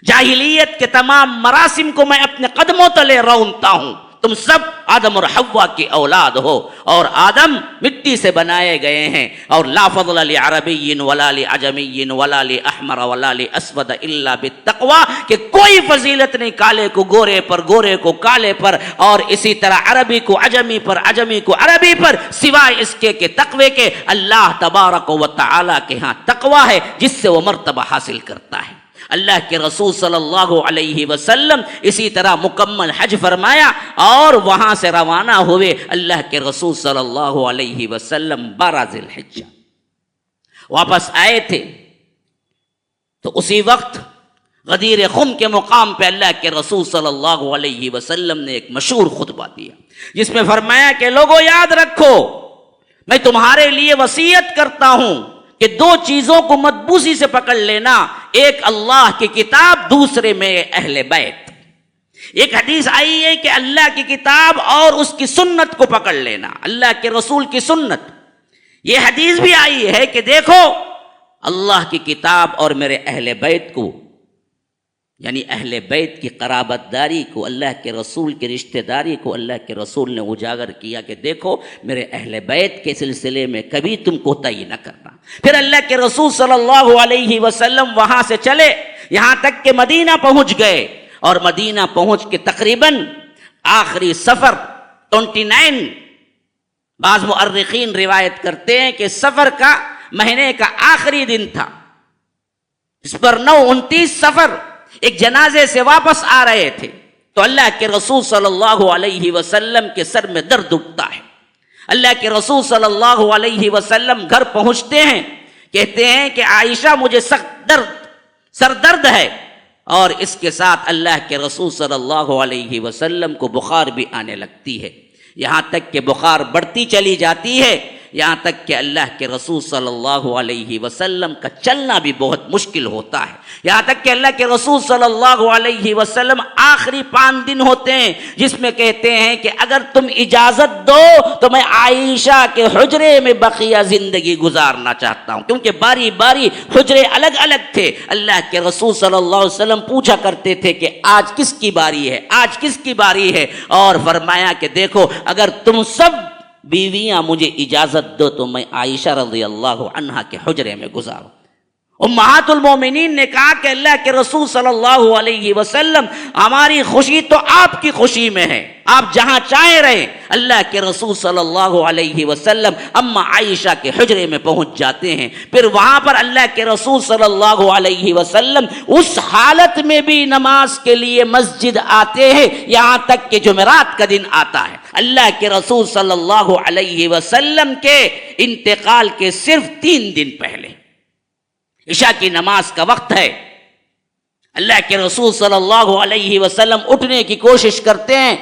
جاہلیت کے تمام مراسم کو میں اپنے قدموں تلے رونتا ہوں. تم سب آدم اور حوا کی اولاد ہو اور آدم مٹی سے بنائے گئے ہیں. اور لا فضل لعربی ولا لعجمی ولا لاحمر ولا لاسود الا بالتقوی، کہ کوئی فضیلت نہیں کالے کو گورے پر، گورے کو کالے پر، اور اسی طرح عربی کو عجمی پر، عجمی کو عربی پر، سوائے اس کے کہ تقوی کے. اللہ تبارک و تعالی کے ہاں تقوی ہے جس سے وہ مرتبہ حاصل کرتا ہے. اللہ کے رسول صلی اللہ علیہ وسلم اسی طرح مکمل حج فرمایا اور وہاں سے روانہ ہوئے. اللہ کے رسول صلی اللہ علیہ وسلم 12 ذی الحجہ واپس آئے تھے تو اسی وقت غدیر خم کے مقام پہ اللہ کے رسول صلی اللہ علیہ وسلم نے ایک مشہور خطبہ دیا جس میں فرمایا کہ لوگوں یاد رکھو، میں تمہارے لیے وصیت کرتا ہوں کہ 2 چیزوں کو مضبوطی سے پکڑ لینا، ایک اللہ کی کتاب، دوسرے میں اہل بیت. ایک حدیث آئی ہے کہ اللہ کی کتاب اور اس کی سنت کو پکڑ لینا، اللہ کے رسول کی سنت. یہ حدیث بھی آئی ہے کہ دیکھو اللہ کی کتاب اور میرے اہل بیت کو، یعنی اہل بیت کی قرابت داری کو، اللہ کے رسول کی رشتہ داری کو اللہ کے رسول نے اجاگر کیا کہ دیکھو میرے اہل بیت کے سلسلے میں کبھی تم کوتاہی نہ کرنا. پھر اللہ کے رسول صلی اللہ علیہ وسلم وہاں سے چلے یہاں تک کہ مدینہ پہنچ گئے، اور مدینہ پہنچ کے تقریباً آخری سفر 29، بعض مؤرخین روایت کرتے ہیں کہ سفر کا مہینے کا آخری دن تھا، اس پر 29 سفر ایک جنازے سے واپس آ رہے تھے تو اللہ کے رسول صلی اللہ علیہ وسلم کے سر میں درد اٹھتا ہے. اللہ کے رسول صلی اللہ علیہ وسلم گھر پہنچتے ہیں، کہتے ہیں کہ عائشہ مجھے سخت سر درد ہے، اور اس کے ساتھ اللہ کے رسول صلی اللہ علیہ وسلم کو بخار بھی آنے لگتی ہے. یہاں تک کہ بخار بڑھتی چلی جاتی ہے، یہاں تک کہ اللہ کے رسول صلی اللہ علیہ وسلم کا چلنا بھی بہت مشکل ہوتا ہے. یہاں تک کہ اللہ کے رسول صلی اللہ علیہ وسلم آخری 5 دن ہوتے ہیں جس میں کہتے ہیں کہ اگر تم اجازت دو تو میں عائشہ کے حجرے میں بقیہ زندگی گزارنا چاہتا ہوں، کیونکہ باری باری حجرے الگ الگ تھے. اللہ کے رسول صلی اللہ علیہ وسلم پوچھا کرتے تھے کہ آج کس کی باری ہے، آج کس کی باری ہے، اور فرمایا کہ دیکھو اگر تم سب بیویاں مجھے اجازت دو تو میں عائشہ رضی اللہ عنہا کے حجرے میں گزاروں. امہات المومنین نے کہا کہ اللہ کے رسول صلی اللہ علیہ وسلم ہماری خوشی تو آپ کی خوشی میں ہے، آپ جہاں چاہیں رہیں. اللہ کے رسول صلی اللہ علیہ وسلم اما عائشہ کے حجرے میں پہنچ جاتے ہیں. پھر وہاں پر اللہ کے رسول صلی اللہ علیہ وسلم اس حالت میں بھی نماز کے لیے مسجد آتے ہیں یہاں تک کہ جمعرات کا دن آتا ہے. اللہ کے رسول صلی اللہ علیہ وسلم کے انتقال کے صرف 3 دن پہلے عشاء کی نماز کا وقت ہے. اللہ کے رسول صلی اللہ علیہ وسلم اٹھنے کی کوشش کرتے ہیں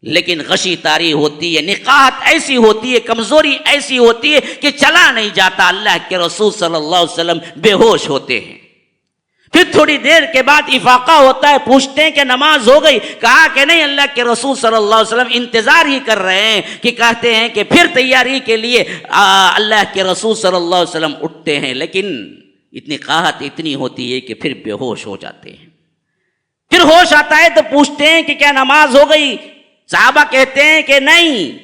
لیکن غشی طاری ہوتی ہے، نقاہت ایسی ہوتی ہے، کمزوری ایسی ہوتی ہے کہ چلا نہیں جاتا. اللہ کے رسول صلی اللہ علیہ وسلم بے ہوش ہوتے ہیں. پھر تھوڑی دیر کے بعد افاقہ ہوتا ہے، پوچھتے ہیں کہ نماز ہو گئی؟ کہا کہ نہیں، اللہ کے رسول صلی اللہ علیہ وسلم انتظار ہی کر رہے ہیں. کہ کہتے ہیں کہ پھر تیاری کے لیے اللہ کے رسول صلی اللہ علیہ وسلم اٹھتے ہیں لیکن اتنی قاہت اتنی ہوتی ہے کہ پھر بے ہوش ہو جاتے ہیں. پھر ہوش آتا ہے تو پوچھتے ہیں کہ کیا نماز ہو گئی؟ صحابہ کہتے ہیں کہ نہیں،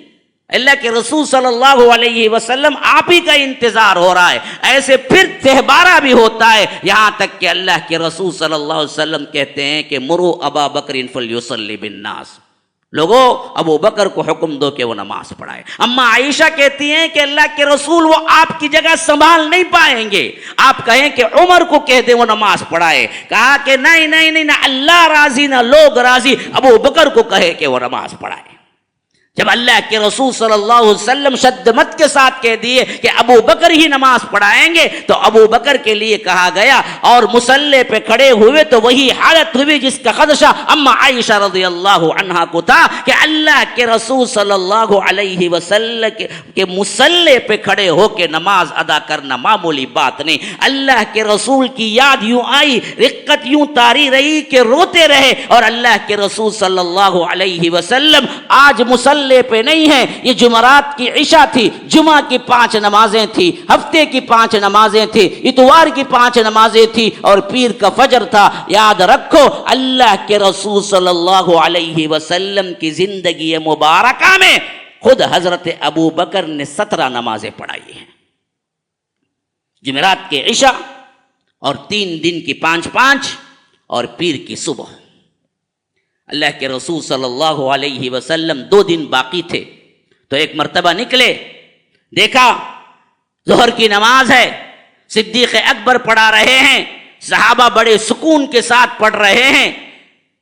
اللہ کے رسول صلی اللہ علیہ وسلم آپ ہی کا انتظار ہو رہا ہے. ایسے پھر تہبارہ بھی ہوتا ہے یہاں تک کہ اللہ کے رسول صلی اللہ علیہ وسلم کہتے ہیں کہ مرو ابا بکر فلیصلی بالناس، لوگوں ابو بکر کو حکم دو کہ وہ نماز پڑھائے. اما عائشہ کہتی ہیں کہ اللہ کے رسول وہ آپ کی جگہ سنبھال نہیں پائیں گے، آپ کہیں کہ عمر کو کہہ دیں وہ نماز پڑھائے. کہا کہ نہیں نہیں نہیں، نہ اللہ راضی نہ لوگ راضی، ابو بکر کو کہے کہ وہ نماز پڑھائے. جب اللہ کے رسول صلی اللہ علیہ وسلم شد مت کے ساتھ کہہ دیے کہ ابو بکر ہی نماز پڑھائیں گے تو ابو بکر کے لیے کہا گیا، اور مسلح پہ کھڑے ہوئے تو وہی حالت ہوئی جس کا خدشہ اما عائشہ رضی اللہ عنہا کو تھا کہ اللہ کے رسول صلی اللہ علیہ وسلم کے مسلح پہ کھڑے ہو کے نماز ادا کرنا معمولی بات نہیں. اللہ کے رسول کی یاد یوں آئی، رقت یوں طاری رہی کہ روتے رہے، اور اللہ کے رسول صلی اللہ علیہ وسلم آج مسلح مسلح پہ نہیں ہیں. یہ جمعرات کی عشاء تھی, جمعہ کی 5 نمازیں تھی, ہفتے کی 5 نمازیں تھی, اتوار کی 5 نمازیں تھی, اور پیر کا فجر تھا. یاد رکھو اللہ کے رسول صلی اللہ علیہ وسلم کی زندگی مبارکہ میں خود حضرت ابو بکر نے 17 نمازیں پڑھائی ہیں. جمعرات کے عشاء اور 3 دن کی 5 اور پیر کی صبح. اللہ کے رسول صلی اللہ علیہ وسلم 2 دن باقی تھے تو ایک مرتبہ نکلے, دیکھا ظہر کی نماز ہے, صدیق اکبر پڑھا رہے ہیں, صحابہ بڑے سکون کے ساتھ پڑھ رہے ہیں.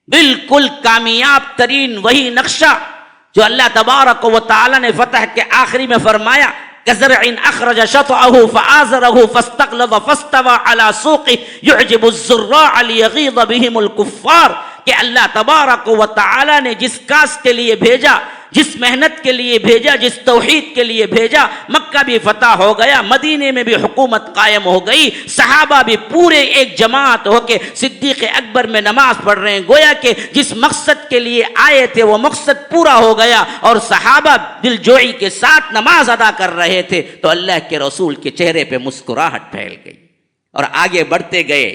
بالکل کامیاب ترین وہی نقشہ جو اللہ تبارک و تعالی نے فتح کے آخری میں فرمایا, كزرع اخرج شطأه فآزره فاستغلظ فاستوى على سوقه يعجب الزراع ليغيظ بهم الكفار. کہ اللہ تبارک و تعالی نے جس کاس کے لیے بھیجا, جس محنت کے لیے بھیجا, جس توحید کے لیے بھیجا, مکہ بھی فتح ہو گیا, مدینے میں بھی حکومت قائم ہو گئی, صحابہ بھی پورے ایک جماعت ہو کے صدیق اکبر میں نماز پڑھ رہے ہیں. گویا کہ جس مقصد کے لیے آئے تھے وہ مقصد پورا ہو گیا, اور صحابہ دل جوئی کے ساتھ نماز ادا کر رہے تھے. تو اللہ کے رسول کے چہرے پہ مسکراہٹ پھیل گئی اور آگے بڑھتے گئے.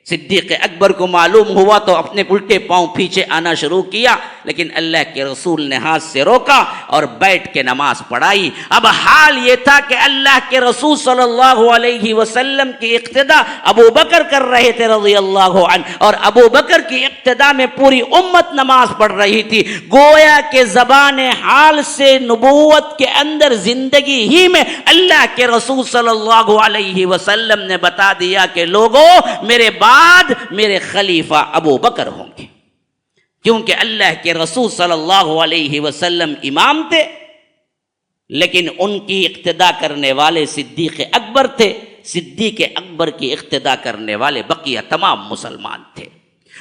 صدیق اکبر کو معلوم ہوا تو اپنے الٹے پاؤں پیچھے آنا شروع کیا, لیکن اللہ کے رسول نے ہاتھ سے روکا اور بیٹھ کے نماز پڑھائی. اب حال یہ تھا کہ اللہ کے رسول صلی اللہ علیہ وسلم کی اقتدا ابو بکر کر رہے تھے رضی اللہ عنہ, اور ابو بکر کی اقتدا میں پوری امت نماز پڑھ رہی تھی. گویا کہ زبان حال سے نبوت کے اندر زندگی ہی میں اللہ کے رسول صلی اللہ علیہ وسلم نے بتا دیا کہ لوگوں میرے بعد میرے خلیفہ ابو بکر ہوں گے, کیونکہ اللہ کے رسول صلی اللہ علیہ وسلم امام تھے, لیکن ان کی اقتدا کرنے والے صدیق اکبر تھے. صدیق اکبر کی اقتدا کرنے والے بقیہ تمام مسلمان تھے.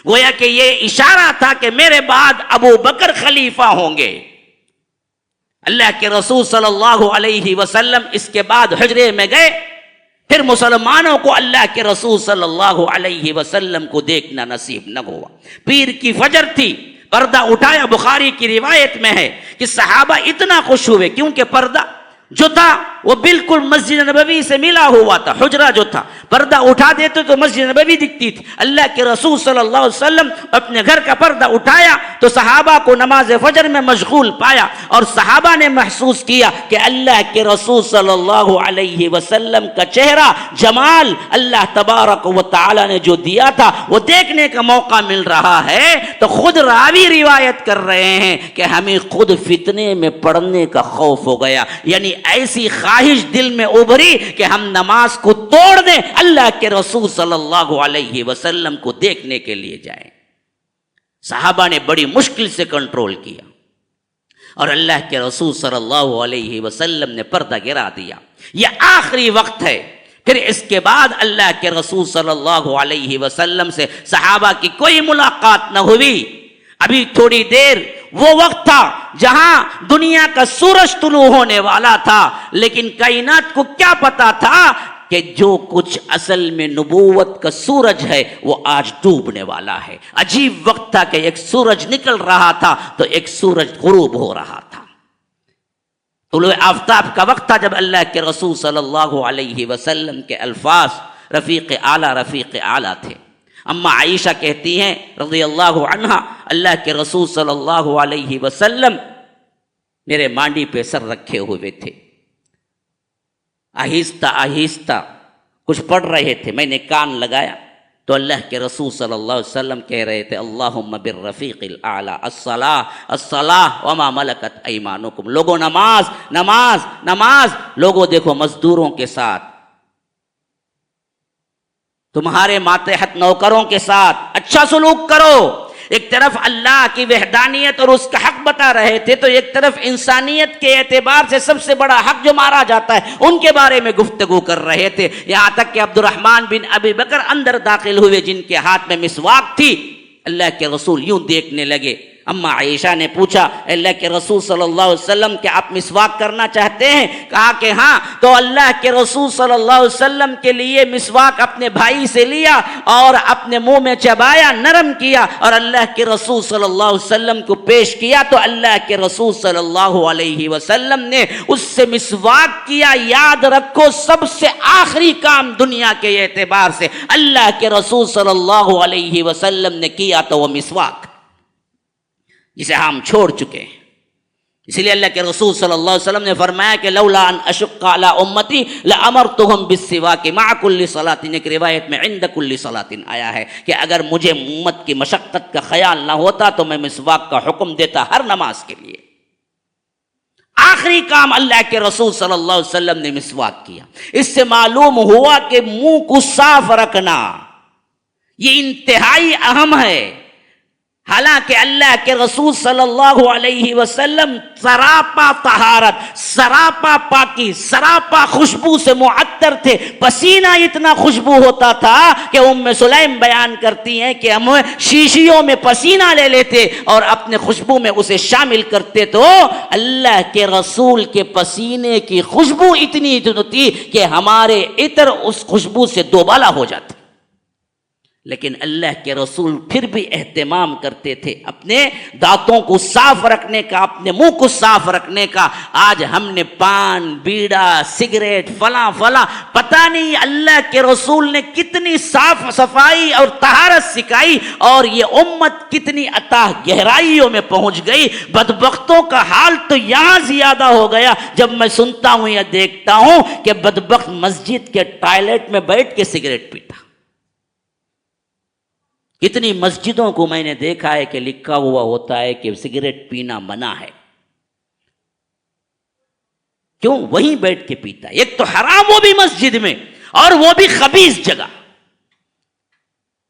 گویا کہ یہ اشارہ تھا کہ میرے بعد ابو بکر خلیفہ ہوں گے. اللہ کے رسول صلی اللہ علیہ وسلم اس کے بعد حجرے میں گئے. پھر مسلمانوں کو اللہ کے رسول صلی اللہ علیہ وسلم کو دیکھنا نصیب نہ ہوا. پیر کی فجر تھی, پردہ اٹھایا. بخاری کی روایت میں ہے کہ صحابہ اتنا خوش ہوئے کیونکہ پردہ جو تھا وہ بالکل مسجد نبوی سے ملا ہوا تھا. حجرہ جو تھا پردہ اٹھا دیتے تو مسجد نبوی دکھتی تھی. اللہ کے رسول صلی اللہ علیہ وسلم اپنے گھر کا پردہ اٹھایا تو صحابہ کو نماز فجر میں مشغول پایا, اور صحابہ نے محسوس کیا کہ اللہ کے رسول صلی اللہ علیہ وسلم کا چہرہ جمال اللہ تبارک و تعالی نے جو دیا تھا وہ دیکھنے کا موقع مل رہا ہے. تو خود راوی روایت کر رہے ہیں کہ ہمیں خود فتنے میں پڑنے کا خوف ہو گیا, یعنی ایسی خواہش دل میں ابھری کہ ہم نماز کو توڑ دیں, اللہ کے رسول صلی اللہ علیہ وسلم کو دیکھنے کے لیے جائیں. صحابہ نے بڑی مشکل سے کنٹرول کیا اور اللہ کے رسول صلی اللہ علیہ وسلم نے پردہ گرا دیا. یہ آخری وقت ہے. پھر اس کے بعد اللہ کے رسول صلی اللہ علیہ وسلم سے صحابہ کی کوئی ملاقات نہ ہوئی. ابھی تھوڑی دیر وہ وقت تھا جہاں دنیا کا سورج طلوع ہونے والا تھا, لیکن کائنات کو کیا پتا تھا کہ جو کچھ اصل میں نبوت کا سورج ہے وہ آج ڈوبنے والا ہے. عجیب وقت تھا کہ ایک سورج نکل رہا تھا تو ایک سورج غروب ہو رہا تھا. طلوع آفتاب کا وقت تھا جب اللہ کے رسول صلی اللہ علیہ وسلم کے الفاظ رفیق اعلیٰ تھے. اما عائشہ کہتی ہیں رضی اللہ عنہا, اللہ کے رسول صلی اللہ علیہ وسلم میرے مانڈی پہ سر رکھے ہوئے تھے, آہستہ آہستہ کچھ پڑھ رہے تھے. میں نے کان لگایا تو اللہ کے رسول صلی اللہ علیہ وسلم کہہ رہے تھے اللہم بالرفیق الاعلی الصلاۃ وما ملکت ایمانکم. لوگوں نماز نماز نماز. لوگوں دیکھو مزدوروں کے ساتھ, تمہارے ماتحت نوکروں کے ساتھ اچھا سلوک کرو. ایک طرف اللہ کی وحدانیت اور اس کا حق بتا رہے تھے تو ایک طرف انسانیت کے اعتبار سے سب سے بڑا حق جو مارا جاتا ہے ان کے بارے میں گفتگو کر رہے تھے. یہاں تک کہ عبد الرحمن بن ابی بکر اندر داخل ہوئے جن کے ہاتھ میں مسواک تھی. اللہ کے رسول یوں دیکھنے لگے, اما عائشہ نے پوچھا اللہ کے رسول صلی اللہ علیہ وسلم کہ آپ مسواک کرنا چاہتے ہیں؟ کہا کہ ہاں. تو اللہ کے رسول صلی اللہ علیہ وسلم کے لیے مسواک اپنے بھائی سے لیا اور اپنے منہ میں چبایا، نرم کیا اور اللہ کے رسول صلی اللہ علیہ وسلم کو پیش کیا. تو اللہ کے رسول صلی اللہ علیہ وسلم نے اس سے مسواک کیا. یاد رکھو سب سے آخری کام دنیا کے اعتبار سے اللہ کے رسول صلی اللہ علیہ وسلم نے کیا تو وہ مسواک، جسے ہم چھوڑ چکے ہیں. اس لیے اللہ کے رسول صلی اللہ علیہ وسلم نے فرمایا کہ لولا ان اشق علی امتی لامرتهم بالسواک مع كل صلاۃ. ایک روایت میں عند كل صلاۃ آیا ہے کہ اگر مجھے امت کی مشقت کا خیال نہ ہوتا تو میں مسواک کا حکم دیتا ہر نماز کے لیے. آخری کام اللہ کے رسول صلی اللہ علیہ وسلم نے مسواک کیا. اس سے معلوم ہوا کہ منہ کو صاف رکھنا یہ انتہائی اہم ہے. حالانکہ اللہ کے رسول صلی اللہ علیہ وسلم سراپا طہارت، سراپا پاکی، سراپا خوشبو سے معطر تھے. پسینہ اتنا خوشبو ہوتا تھا کہ ام سلیم بیان کرتی ہیں کہ ہم شیشیوں میں پسینہ لے لیتے اور اپنے خوشبو میں اسے شامل کرتے تو اللہ کے رسول کے پسینے کی خوشبو اتنی تھی کہ ہمارے عطر اس خوشبو سے دوبالا ہو جاتے. لیکن اللہ کے رسول پھر بھی اہتمام کرتے تھے اپنے دانتوں کو صاف رکھنے کا، اپنے منہ کو صاف رکھنے کا. آج ہم نے پان، بیڑا، سگریٹ، فلاں فلاں، پتہ نہیں اللہ کے رسول نے کتنی صاف صفائی اور طہارت سکھائی اور یہ امت کتنی اتاہ گہرائیوں میں پہنچ گئی. بدبختوں کا حال تو یہاں زیادہ ہو گیا جب میں سنتا ہوں یا دیکھتا ہوں کہ بدبخت مسجد کے ٹوائلٹ میں بیٹھ کے سگریٹ پیتا. کتنی مسجدوں کو میں نے دیکھا ہے کہ لکھا ہوا ہوتا ہے کہ سگریٹ پینا منع ہے. کیوں؟ وہیں بیٹھ کے پیتا ہے. ایک تو حرام وہ بھی مسجد میں اور وہ بھی خبیث جگہ.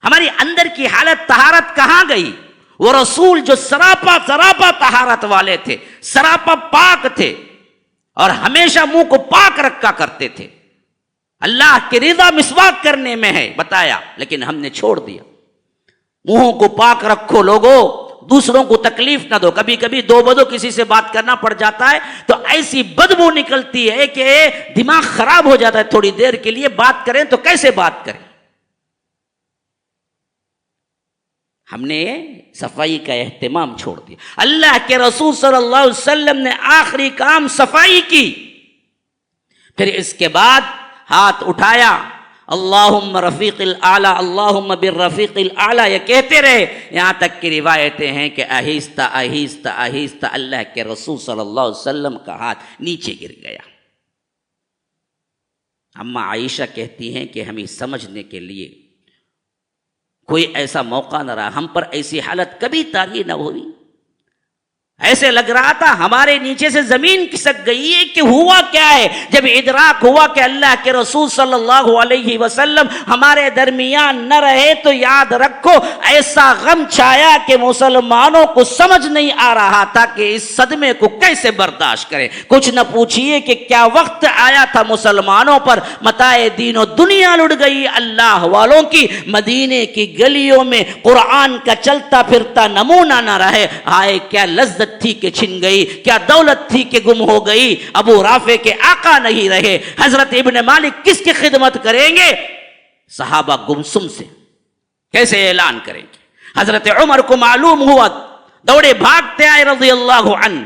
ہماری اندر کی حالت طہارت کہاں گئی؟ وہ رسول جو سراپا طہارت والے تھے، سراپا پاک تھے اور ہمیشہ منہ کو پاک رکھا کرتے تھے. اللہ کی رضا مسواک کرنے میں ہے بتایا، لیکن ہم نے چھوڑ دیا. منہوں کو پاک رکھو لوگوں، دوسروں کو تکلیف نہ دو. کبھی کبھی دو بدو کسی سے بات کرنا پڑ جاتا ہے تو ایسی بدبو نکلتی ہے کہ دماغ خراب ہو جاتا ہے. تھوڑی دیر کے لیے بات کریں تو کیسے بات کریں؟ ہم نے صفائی کا اہتمام چھوڑ دیا. اللہ کے رسول صلی اللہ علیہ وسلم نے آخری کام صفائی کی. پھر اس کے بعد ہاتھ اٹھایا، اللہم رفیق الاعلی، اللہم بالرفیق الاعلی یہ کہتے رہے، یہاں تک کی روایتیں ہیں کہ آہستہ آہستہ آہستہ اللہ کے رسول صلی اللہ علیہ وسلم کا ہاتھ نیچے گر گیا. اما عائشہ کہتی ہیں کہ ہمیں سمجھنے کے لیے کوئی ایسا موقع نہ رہا، ہم پر ایسی حالت کبھی طاری نہ ہوئی. ایسے لگ رہا تھا ہمارے نیچے سے زمین کھسک گئی ہے کہ ہوا کیا ہے. جب ادراک ہوا کہ اللہ کے رسول صلی اللہ علیہ وسلم ہمارے درمیان نہ رہے تو یاد رکھو ایسا غم چھایا کہ مسلمانوں کو سمجھ نہیں آ رہا تھا کہ اس صدمے کو کیسے برداشت کریں. کچھ نہ پوچھئے کہ کیا وقت آیا تھا مسلمانوں پر متاع دین و دنیا لٹ گئی اللہ والوں کی. مدینے کی گلیوں میں قرآن کا چلتا پھرتا نمونہ نہ رہے. آئے کیا لذت تھی کہ چھن گئی، کیا دولت تھی کہ گم ہو گئی. ابو رافع کے آقا نہیں رہے، حضرت ابن مالک کس کی خدمت کریں گے؟ صحابہ گمسم سے کیسے اعلان کریں گے؟ حضرت عمر کو معلوم ہوا، دوڑے بھاگتے آئے رضی اللہ عنہ.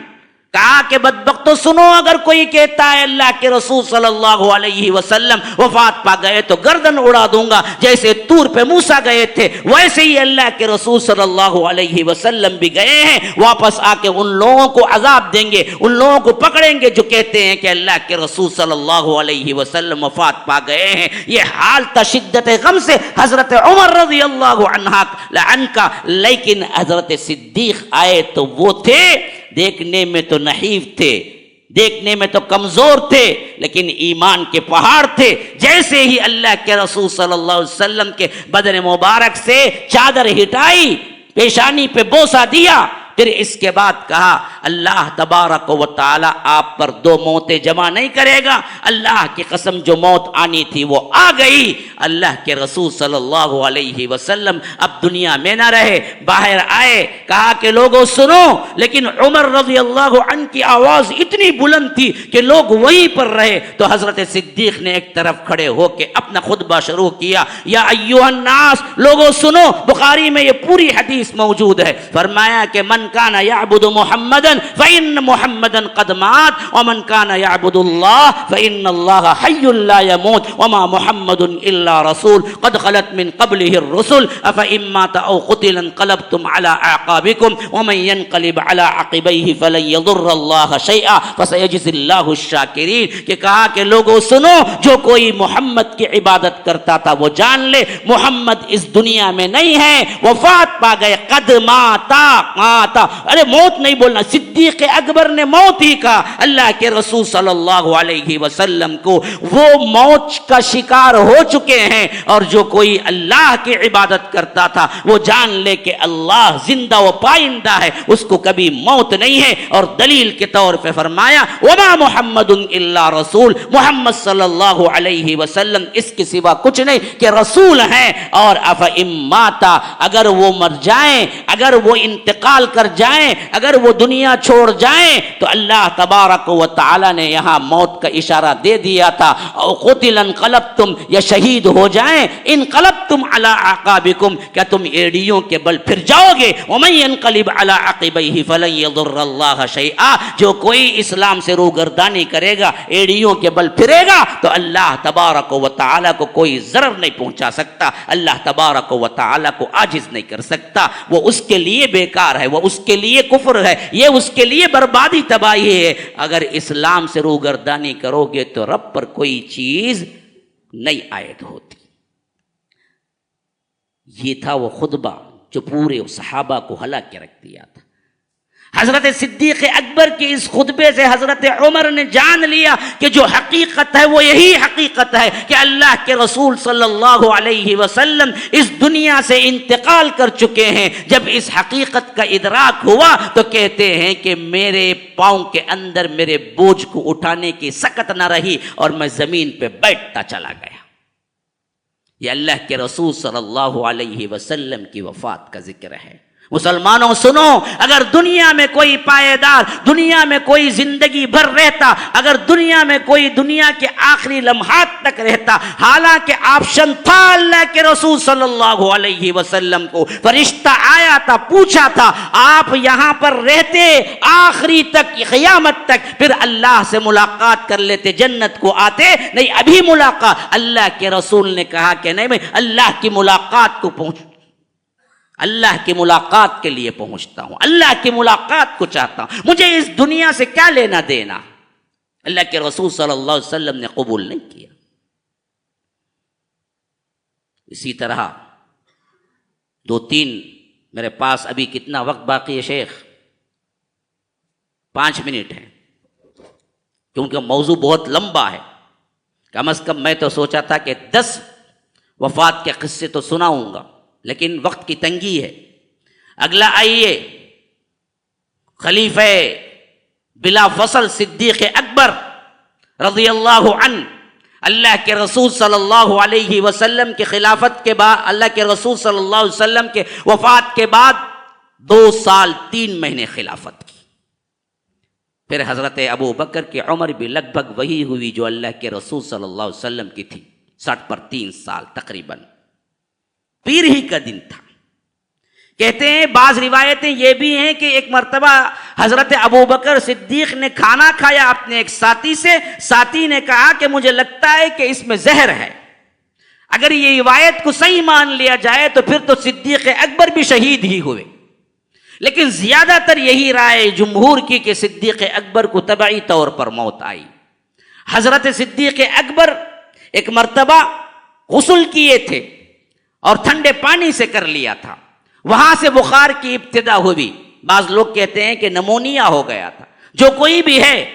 کہا کہ بدبختو سنو، اگر کوئی کہتا ہے اللہ کے رسول صلی اللہ علیہ وسلم وفات پا گئے تو گردن اڑا دوں گا. جیسے طور پہ موسیٰ گئے تھے ویسے ہی اللہ کے رسول صلی اللہ علیہ وسلم بھی گئے ہیں. واپس آ کے ان لوگوں کو عذاب دیں گے، ان لوگوں کو پکڑیں گے جو کہتے ہیں کہ اللہ کے رسول صلی اللہ علیہ وسلم وفات پا گئے ہیں. یہ حال تھا شدت غم سے حضرت عمر رضی اللہ عنہ کا. لیکن حضرت صدیق آئے تو وہ تھے دیکھنے میں تو نحیف تھے، دیکھنے میں تو کمزور تھے، لیکن ایمان کے پہاڑ تھے. جیسے ہی اللہ کے رسول صلی اللہ علیہ وسلم کے بدن مبارک سے چادر ہٹائی، پیشانی پہ بوسہ دیا، پھر اس کے بعد کہا اللہ تبارک و تعالی آپ پر دو موتیں جمع نہیں کرے گا. اللہ کی قسم جو موت آنی تھی وہ آ گئی. اللہ کے رسول صلی اللہ علیہ وسلم اب دنیا میں نہ رہے, باہر آئے, کہا کہ لوگوں سنو. لیکن عمر رضی اللہ عنہ کی آواز اتنی بلند تھی کہ لوگ وہیں پر رہے. تو حضرت صدیق نے ایک طرف کھڑے ہو کے اپنا خطبہ شروع کیا. یا ایھا الناس, لوگوں سنو. بخاری میں یہ پوری حدیث موجود ہے. فرمایا کہ من کان یعبد محمدا فإن محمدا قد مات ومن کان یعبد اللہ فإن اللہ حی لا يموت وما محمد الا رسول قد خلت من قبله الرسل افإن مات او قتل انقلبتم على اعقابكم ومن ينقلب على عقبيه فلن يضر الله شيئا فسيجزي الله الشاكرين. کہ کہا کہ لوگوں سنو, جو کوئی محمد کی عبادت کرتا تھا وہ جان لے محمد اس دنیا میں نہیں ہے, وفات پا گئے. قد ماتا, ارے موت نہیں بولنا, صدیق اکبر نے موت ہی کہا. اللہ کے رسول صلی اللہ علیہ وسلم کو وہ موت کا شکار ہو چکے ہیں. اور جو کوئی اللہ کی عبادت کرتا تھا وہ جان لے کہ اللہ زندہ و پائندہ ہے, اس کو کبھی موت نہیں ہے. اور دلیل کے طور پہ فرمایا وما محمد الا رسول, محمد صلی اللہ علیہ وسلم اس کے سوا کچھ نہیں کہ رسول ہیں. اور افإن ماتا, اگر وہ مر جائیں, اگر وہ انتقال کر جائیں, اگر وہ دنیا چھوڑ جائیں, تو اللہ تبارک و تعالی نے یہاں موت کا اشارہ دے دیا تھا. او قتل انقلبتم, یا شہید ہو جائیں, انقلبتم علی اعقابکم, کیا تم ایڑیوں کے بل پھر جاؤ گے. ومن ينقلب علی عقبیہ فلن یضر اللہ شیئا, جو کوئی اسلام سے روگردانی کرے گا, ایڑیوں کے بل پھرے گا, تو اللہ تبارک و تعالی کو کوئی ضرر نہیں پہنچا سکتا. اللہ تبارک و تعالی کو عاجز نہیں کر سکتا. وہ اس کے لیے بیکار ہے, وہ اس کے لیے کفر ہے, یہ اس کے لیے بربادی تباہی ہے. اگر اسلام سے روگردانی کرو گے تو رب پر کوئی چیز نہیں عائد ہوتی. یہ تھا وہ خطبہ جو پورے صحابہ کو ہلا کے رکھ دیا تھا. حضرت صدیق اکبر کے اس خطبے سے حضرت عمر نے جان لیا کہ جو حقیقت ہے وہ یہی حقیقت ہے کہ اللہ کے رسول صلی اللہ علیہ وسلم اس دنیا سے انتقال کر چکے ہیں. جب اس حقیقت کا ادراک ہوا تو کہتے ہیں کہ میرے پاؤں کے اندر میرے بوجھ کو اٹھانے کی سکت نہ رہی اور میں زمین پہ بیٹھتا چلا گیا. یہ اللہ کے رسول صلی اللہ علیہ وسلم کی وفات کا ذکر ہے. مسلمانوں سنو, اگر دنیا میں کوئی پائیدار, دنیا میں کوئی زندگی بھر رہتا, اگر دنیا میں کوئی دنیا کے آخری لمحات تک رہتا, حالانکہ آپشن تھا اللہ کے رسول صلی اللہ علیہ وسلم کو, فرشتہ آیا تھا, پوچھا تھا آپ یہاں پر رہتے آخری تک, قیامت تک, پھر اللہ سے ملاقات کر لیتے, جنت کو آتے, نہیں ابھی ملاقات. اللہ کے رسول نے کہا کہ نہیں, میں اللہ کی ملاقات کو اللہ کی ملاقات کے لیے پہنچتا ہوں, اللہ کی ملاقات کو چاہتا ہوں, مجھے اس دنیا سے کیا لینا دینا. اللہ کے رسول صلی اللہ علیہ وسلم نے قبول نہیں کیا. اسی طرح 2-3 میرے پاس ابھی کتنا وقت باقی ہے شیخ؟ 5 منٹ ہے, کیونکہ موضوع بہت لمبا ہے. کم از کم میں تو سوچا تھا کہ 10 وفات کے قصے تو سناؤں گا, لیکن وقت کی تنگی ہے. اگلا آئیے, خلیفہ بلا فصل صدیق اکبر رضی اللہ عنہ, اللہ کے رسول صلی اللہ علیہ وسلم کی خلافت کے بعد, اللہ کے رسول صلی اللہ علیہ وسلم کے وفات کے بعد 2 سال 3 مہینے خلافت کی. پھر حضرت ابو بکر کی عمر بھی لگ بھگ وہی ہوئی جو اللہ کے رسول صلی اللہ علیہ وسلم کی تھی, 60 پر 3 سال تقریباً. پیر ہی کا دن تھا. کہتے ہیں بعض روایتیں یہ بھی ہیں کہ ایک مرتبہ حضرت ابو بکر صدیق نے کھانا کھایا اپنے ایک ساتھی سے, ساتھی نے کہا کہ مجھے لگتا ہے کہ اس میں زہر ہے. اگر یہ روایت کو صحیح مان لیا جائے تو پھر تو صدیق اکبر بھی شہید ہی ہوئے, لیکن زیادہ تر یہی رائے جمہور کی کہ صدیق اکبر کو طبعی طور پر موت آئی. حضرت صدیق اکبر ایک مرتبہ غسل کیے تھے اور ٹھنڈے پانی سے کر لیا تھا, وہاں سے بخار کی ابتدا ہوئی. بعض لوگ کہتے ہیں کہ نمونیا ہو گیا تھا. جو کوئی بھی ہے,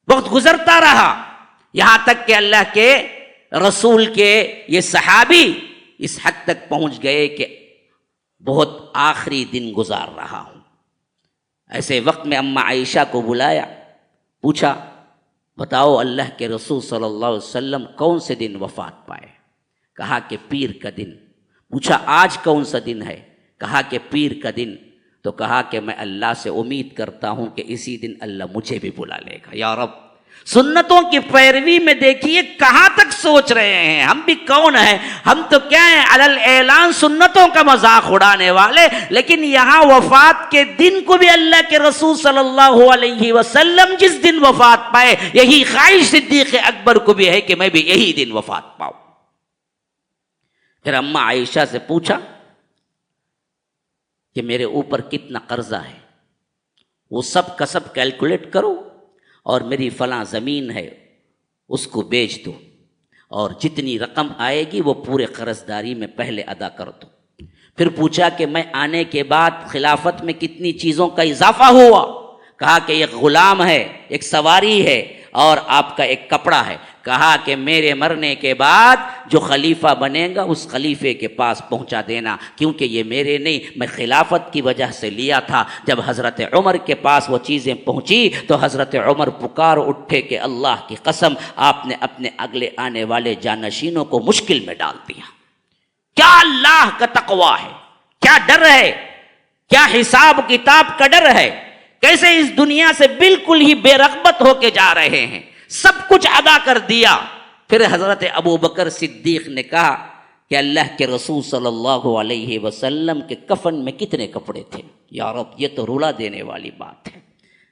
وقت گزرتا رہا یہاں تک کہ اللہ کے رسول کے یہ صحابی اس حد تک پہنچ گئے کہ بہت آخری دن گزار رہا ہوں. ایسے وقت میں اماں عائشہ کو بلایا، پوچھا بتاؤ اللہ کے رسول صلی اللہ علیہ وسلم کون سے دن وفات پائے؟ کہا کہ پیر کا دن۔ پوچھا آج کون سا دن ہے؟ کہا کہ پیر کا دن۔ تو کہا کہ میں اللہ سے امید کرتا ہوں کہ اسی دن اللہ مجھے بھی بلا لے گا۔ یا رب، سنتوں کی پیروی میں دیکھیے کہاں تک سوچ رہے ہیں، ہم بھی کون ہیں، ہم تو کیا ہیں علل اعلان سنتوں کا مذاق اڑانے والے، لیکن یہاں وفات کے دن کو بھی اللہ کے رسول صلی اللہ علیہ وسلم جس دن وفات پائے، یہی خواہش صدیق اکبر کو بھی ہے کہ میں بھی یہی دن وفات پاؤں۔ پھر اماں عائشہ سے پوچھا کہ میرے اوپر کتنا قرضہ ہے، وہ سب کا سب کیلکولیٹ کرو اور میری فلاں زمین ہے اس کو بیچ دو، اور جتنی رقم آئے گی وہ پورے قرض داری میں پہلے ادا کر دو۔ پھر پوچھا کہ میں آنے کے بعد خلافت میں کتنی چیزوں کا اضافہ ہوا؟ کہا کہ ایک غلام ہے، ایک سواری ہے، اور آپ کا ایک کپڑا ہے۔ کہا کہ میرے مرنے کے بعد جو خلیفہ بنے گا اس خلیفے کے پاس پہنچا دینا، کیونکہ یہ میرے نہیں، میں خلافت کی وجہ سے لیا تھا۔ جب حضرت عمر کے پاس وہ چیزیں پہنچی تو حضرت عمر پکار اٹھے کہ اللہ کی قسم آپ نے اپنے اگلے آنے والے جانشینوں کو مشکل میں ڈال دیا۔ کیا اللہ کا تقوی ہے، کیا ڈر ہے، کیا حساب کتاب کا ڈر ہے، کیسے اس دنیا سے بالکل ہی بے رغبت ہو کے جا رہے ہیں، سب کچھ ادا کر دیا۔ پھر حضرت ابو بکر صدیق نے کہا کہ اللہ کے رسول صلی اللہ علیہ وسلم کے کفن میں کتنے کپڑے تھے؟ یا رب، یہ تو رلا دینے والی بات ہے۔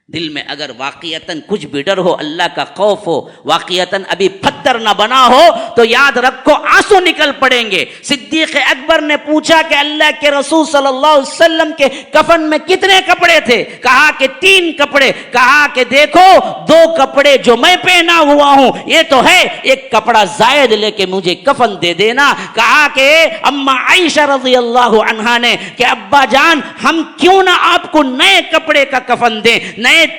دل میں اگر واقعتاً کچھ بھی ڈر ہو، اللہ کا خوف ہو، واقعتاً ابھی پتھر نہ بنا ہو تو یاد رکھو آنسو نکل پڑیں گے۔ صدیق اکبر نے پوچھا کہ اللہ کے رسول صلی اللہ علیہ وسلم کے کفن میں کتنے کپڑے تھے؟ کہا کہ 3 کپڑے۔ کہا کہ دیکھو 2 کپڑے جو میں پہنا ہوا ہوں یہ تو ہے، ایک کپڑا زائد لے کے مجھے کفن دے دینا۔ کہا کہ اماں عائشہ رضی اللہ عنہا نے کہ ابا جان ہم کیوں نہ آپ کو نئے کپڑے کا کفن دیں،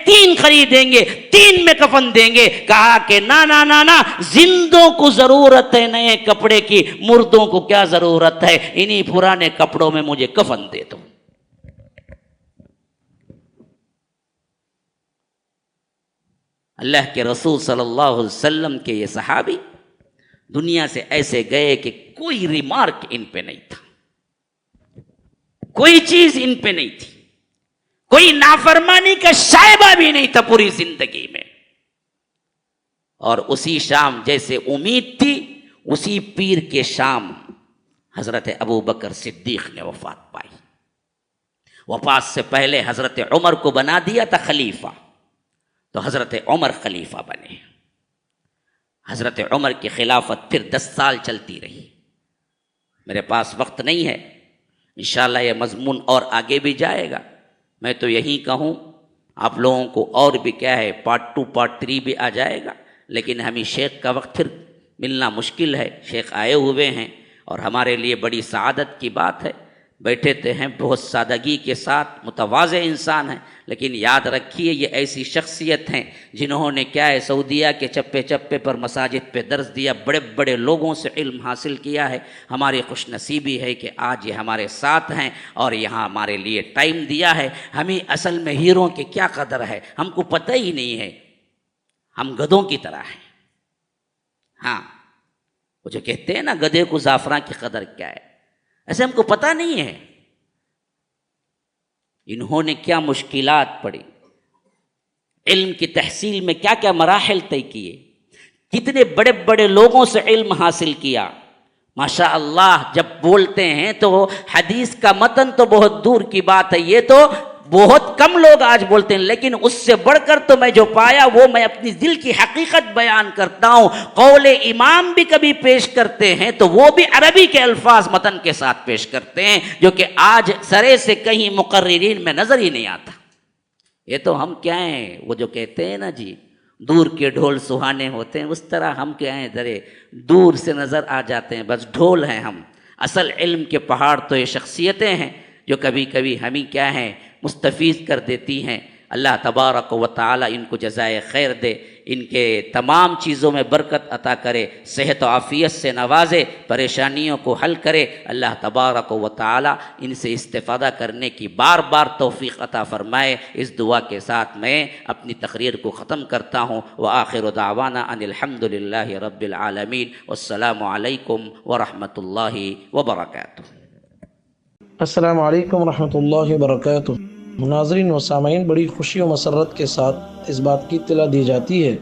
3 خریدیں گے، 3 میں کفن دیں گے۔ کہا کہ نا، زندوں کو ضرورت ہے نئے کپڑے کی، مردوں کو کیا ضرورت ہے، انہی پرانے کپڑوں میں مجھے کفن دے دو۔ اللہ کے رسول صلی اللہ علیہ وسلم کے یہ صحابی دنیا سے ایسے گئے کہ کوئی ریمارک ان پہ نہیں تھا، کوئی چیز ان پہ نہیں تھی، کوئی نافرمانی کا شائبہ بھی نہیں تھا پوری زندگی میں۔ اور اسی شام جیسے امید تھی، اسی پیر کے شام حضرت ابو بکر صدیق نے وفات پائی۔ وفات سے پہلے حضرت عمر کو بنا دیا تھا خلیفہ، تو حضرت عمر خلیفہ بنے۔ حضرت عمر کی خلافت پھر 10 سال چلتی رہی۔ میرے پاس وقت نہیں ہے، انشاءاللہ یہ مضمون اور آگے بھی جائے گا۔ میں تو یہی کہوں، آپ لوگوں کو اور بھی کیا ہے پارٹ 2 پارٹ 3 بھی آ جائے گا، لیکن ہمیں شیخ کا وقت پھر ملنا مشکل ہے۔ شیخ آئے ہوئے ہیں اور ہمارے لیے بڑی سعادت کی بات ہے، بیٹھے تھے ہیں بہت سادگی کے ساتھ، متواضع انسان ہیں، لیکن یاد رکھیے یہ ایسی شخصیت ہیں جنہوں نے کیا ہے سعودیہ کے چپے چپے پر مساجد پہ درس دیا، بڑے بڑے لوگوں سے علم حاصل کیا ہے۔ ہماری خوش نصیبی ہے کہ آج یہ ہمارے ساتھ ہیں اور یہاں ہمارے لیے ٹائم دیا ہے۔ ہمیں اصل میں ہیروں کی کیا قدر ہے ہم کو پتہ ہی نہیں ہے، ہم گدھوں کی طرح ہیں۔ ہاں، وہ جو کہتے ہیں نا گدھے کو زعفران کی قدر کیا ہے، ایسے ہم کو پتہ نہیں ہے انہوں نے کیا مشکلات پڑی، علم کی تحصیل میں کیا کیا مراحل طے کیے، کتنے بڑے بڑے لوگوں سے علم حاصل کیا۔ ماشاء اللہ جب بولتے ہیں تو حدیث کا متن تو بہت دور کی بات ہے، یہ تو بہت کم لوگ آج بولتے ہیں، لیکن اس سے بڑھ کر تو میں جو پایا وہ میں اپنی دل کی حقیقت بیان کرتا ہوں۔ قول امام بھی کبھی پیش کرتے ہیں تو وہ بھی عربی کے الفاظ متن کے ساتھ پیش کرتے ہیں، جو کہ آج سرے سے کہیں مقررین میں نظر ہی نہیں آتا۔ یہ تو ہم کیا ہیں، وہ جو کہتے ہیں نا جی دور کے ڈھول سہانے ہوتے ہیں، اس طرح ہم کیا ہیں ذرے دور سے نظر آ جاتے ہیں، بس ڈھول ہیں ہم۔ اصل علم کے پہاڑ تو یہ شخصیتیں ہیں جو کبھی کبھی ہمیں کیا ہیں مستفیض کر دیتی ہیں۔ اللہ تبارک و تعالی ان کو جزائے خیر دے، ان کے تمام چیزوں میں برکت عطا کرے، صحت و عافیت سے نوازے، پریشانیوں کو حل کرے۔ اللہ تبارک و تعالی ان سے استفادہ کرنے کی بار بار توفیق عطا فرمائے۔ اس دعا کے ساتھ میں اپنی تقریر کو ختم کرتا ہوں۔ وآخر دعوانا ان الحمد للہ رب العالمین، والسلام علیکم ورحمۃ اللہ وبرکاتہ۔ السلام علیکم ورحمۃ اللہ وبرکاتہ۔ ناظرین و سامعین، بڑی خوشی و مسرت کے ساتھ اس بات کی اطلاع دی جاتی ہے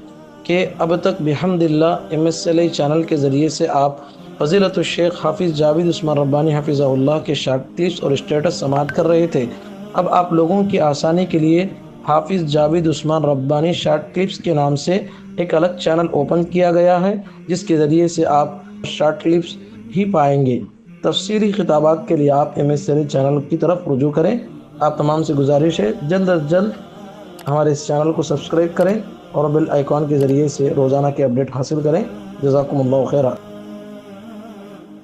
کہ اب تک بحمدللہ MSLI چینل کے ذریعے سے آپ فضیلت الشیخ حافظ جاوید عثمان ربانی حفظہ اللہ کے شارٹ کلپس اور اسٹیٹس سماعت کر رہے تھے۔ اب آپ لوگوں کی آسانی کے لیے حافظ جاوید عثمان ربانی شارٹ کلپس کے نام سے ایک الگ چینل اوپن کیا گیا ہے، جس کے ذریعے سے آپ شارٹ کلپس ہی پائیں گے۔ تفسیری خطابات کے لیے آپ MSLI چینل کی طرف رجوع کریں۔ آپ تمام سے گزارش ہے جلد از جلد ہمارے اس چینل کو سبسکرائب کریں اور بیل آئیکن کے ذریعے سے روزانہ کے اپڈیٹ حاصل کریں۔ جزاکم اللہ خیرہ۔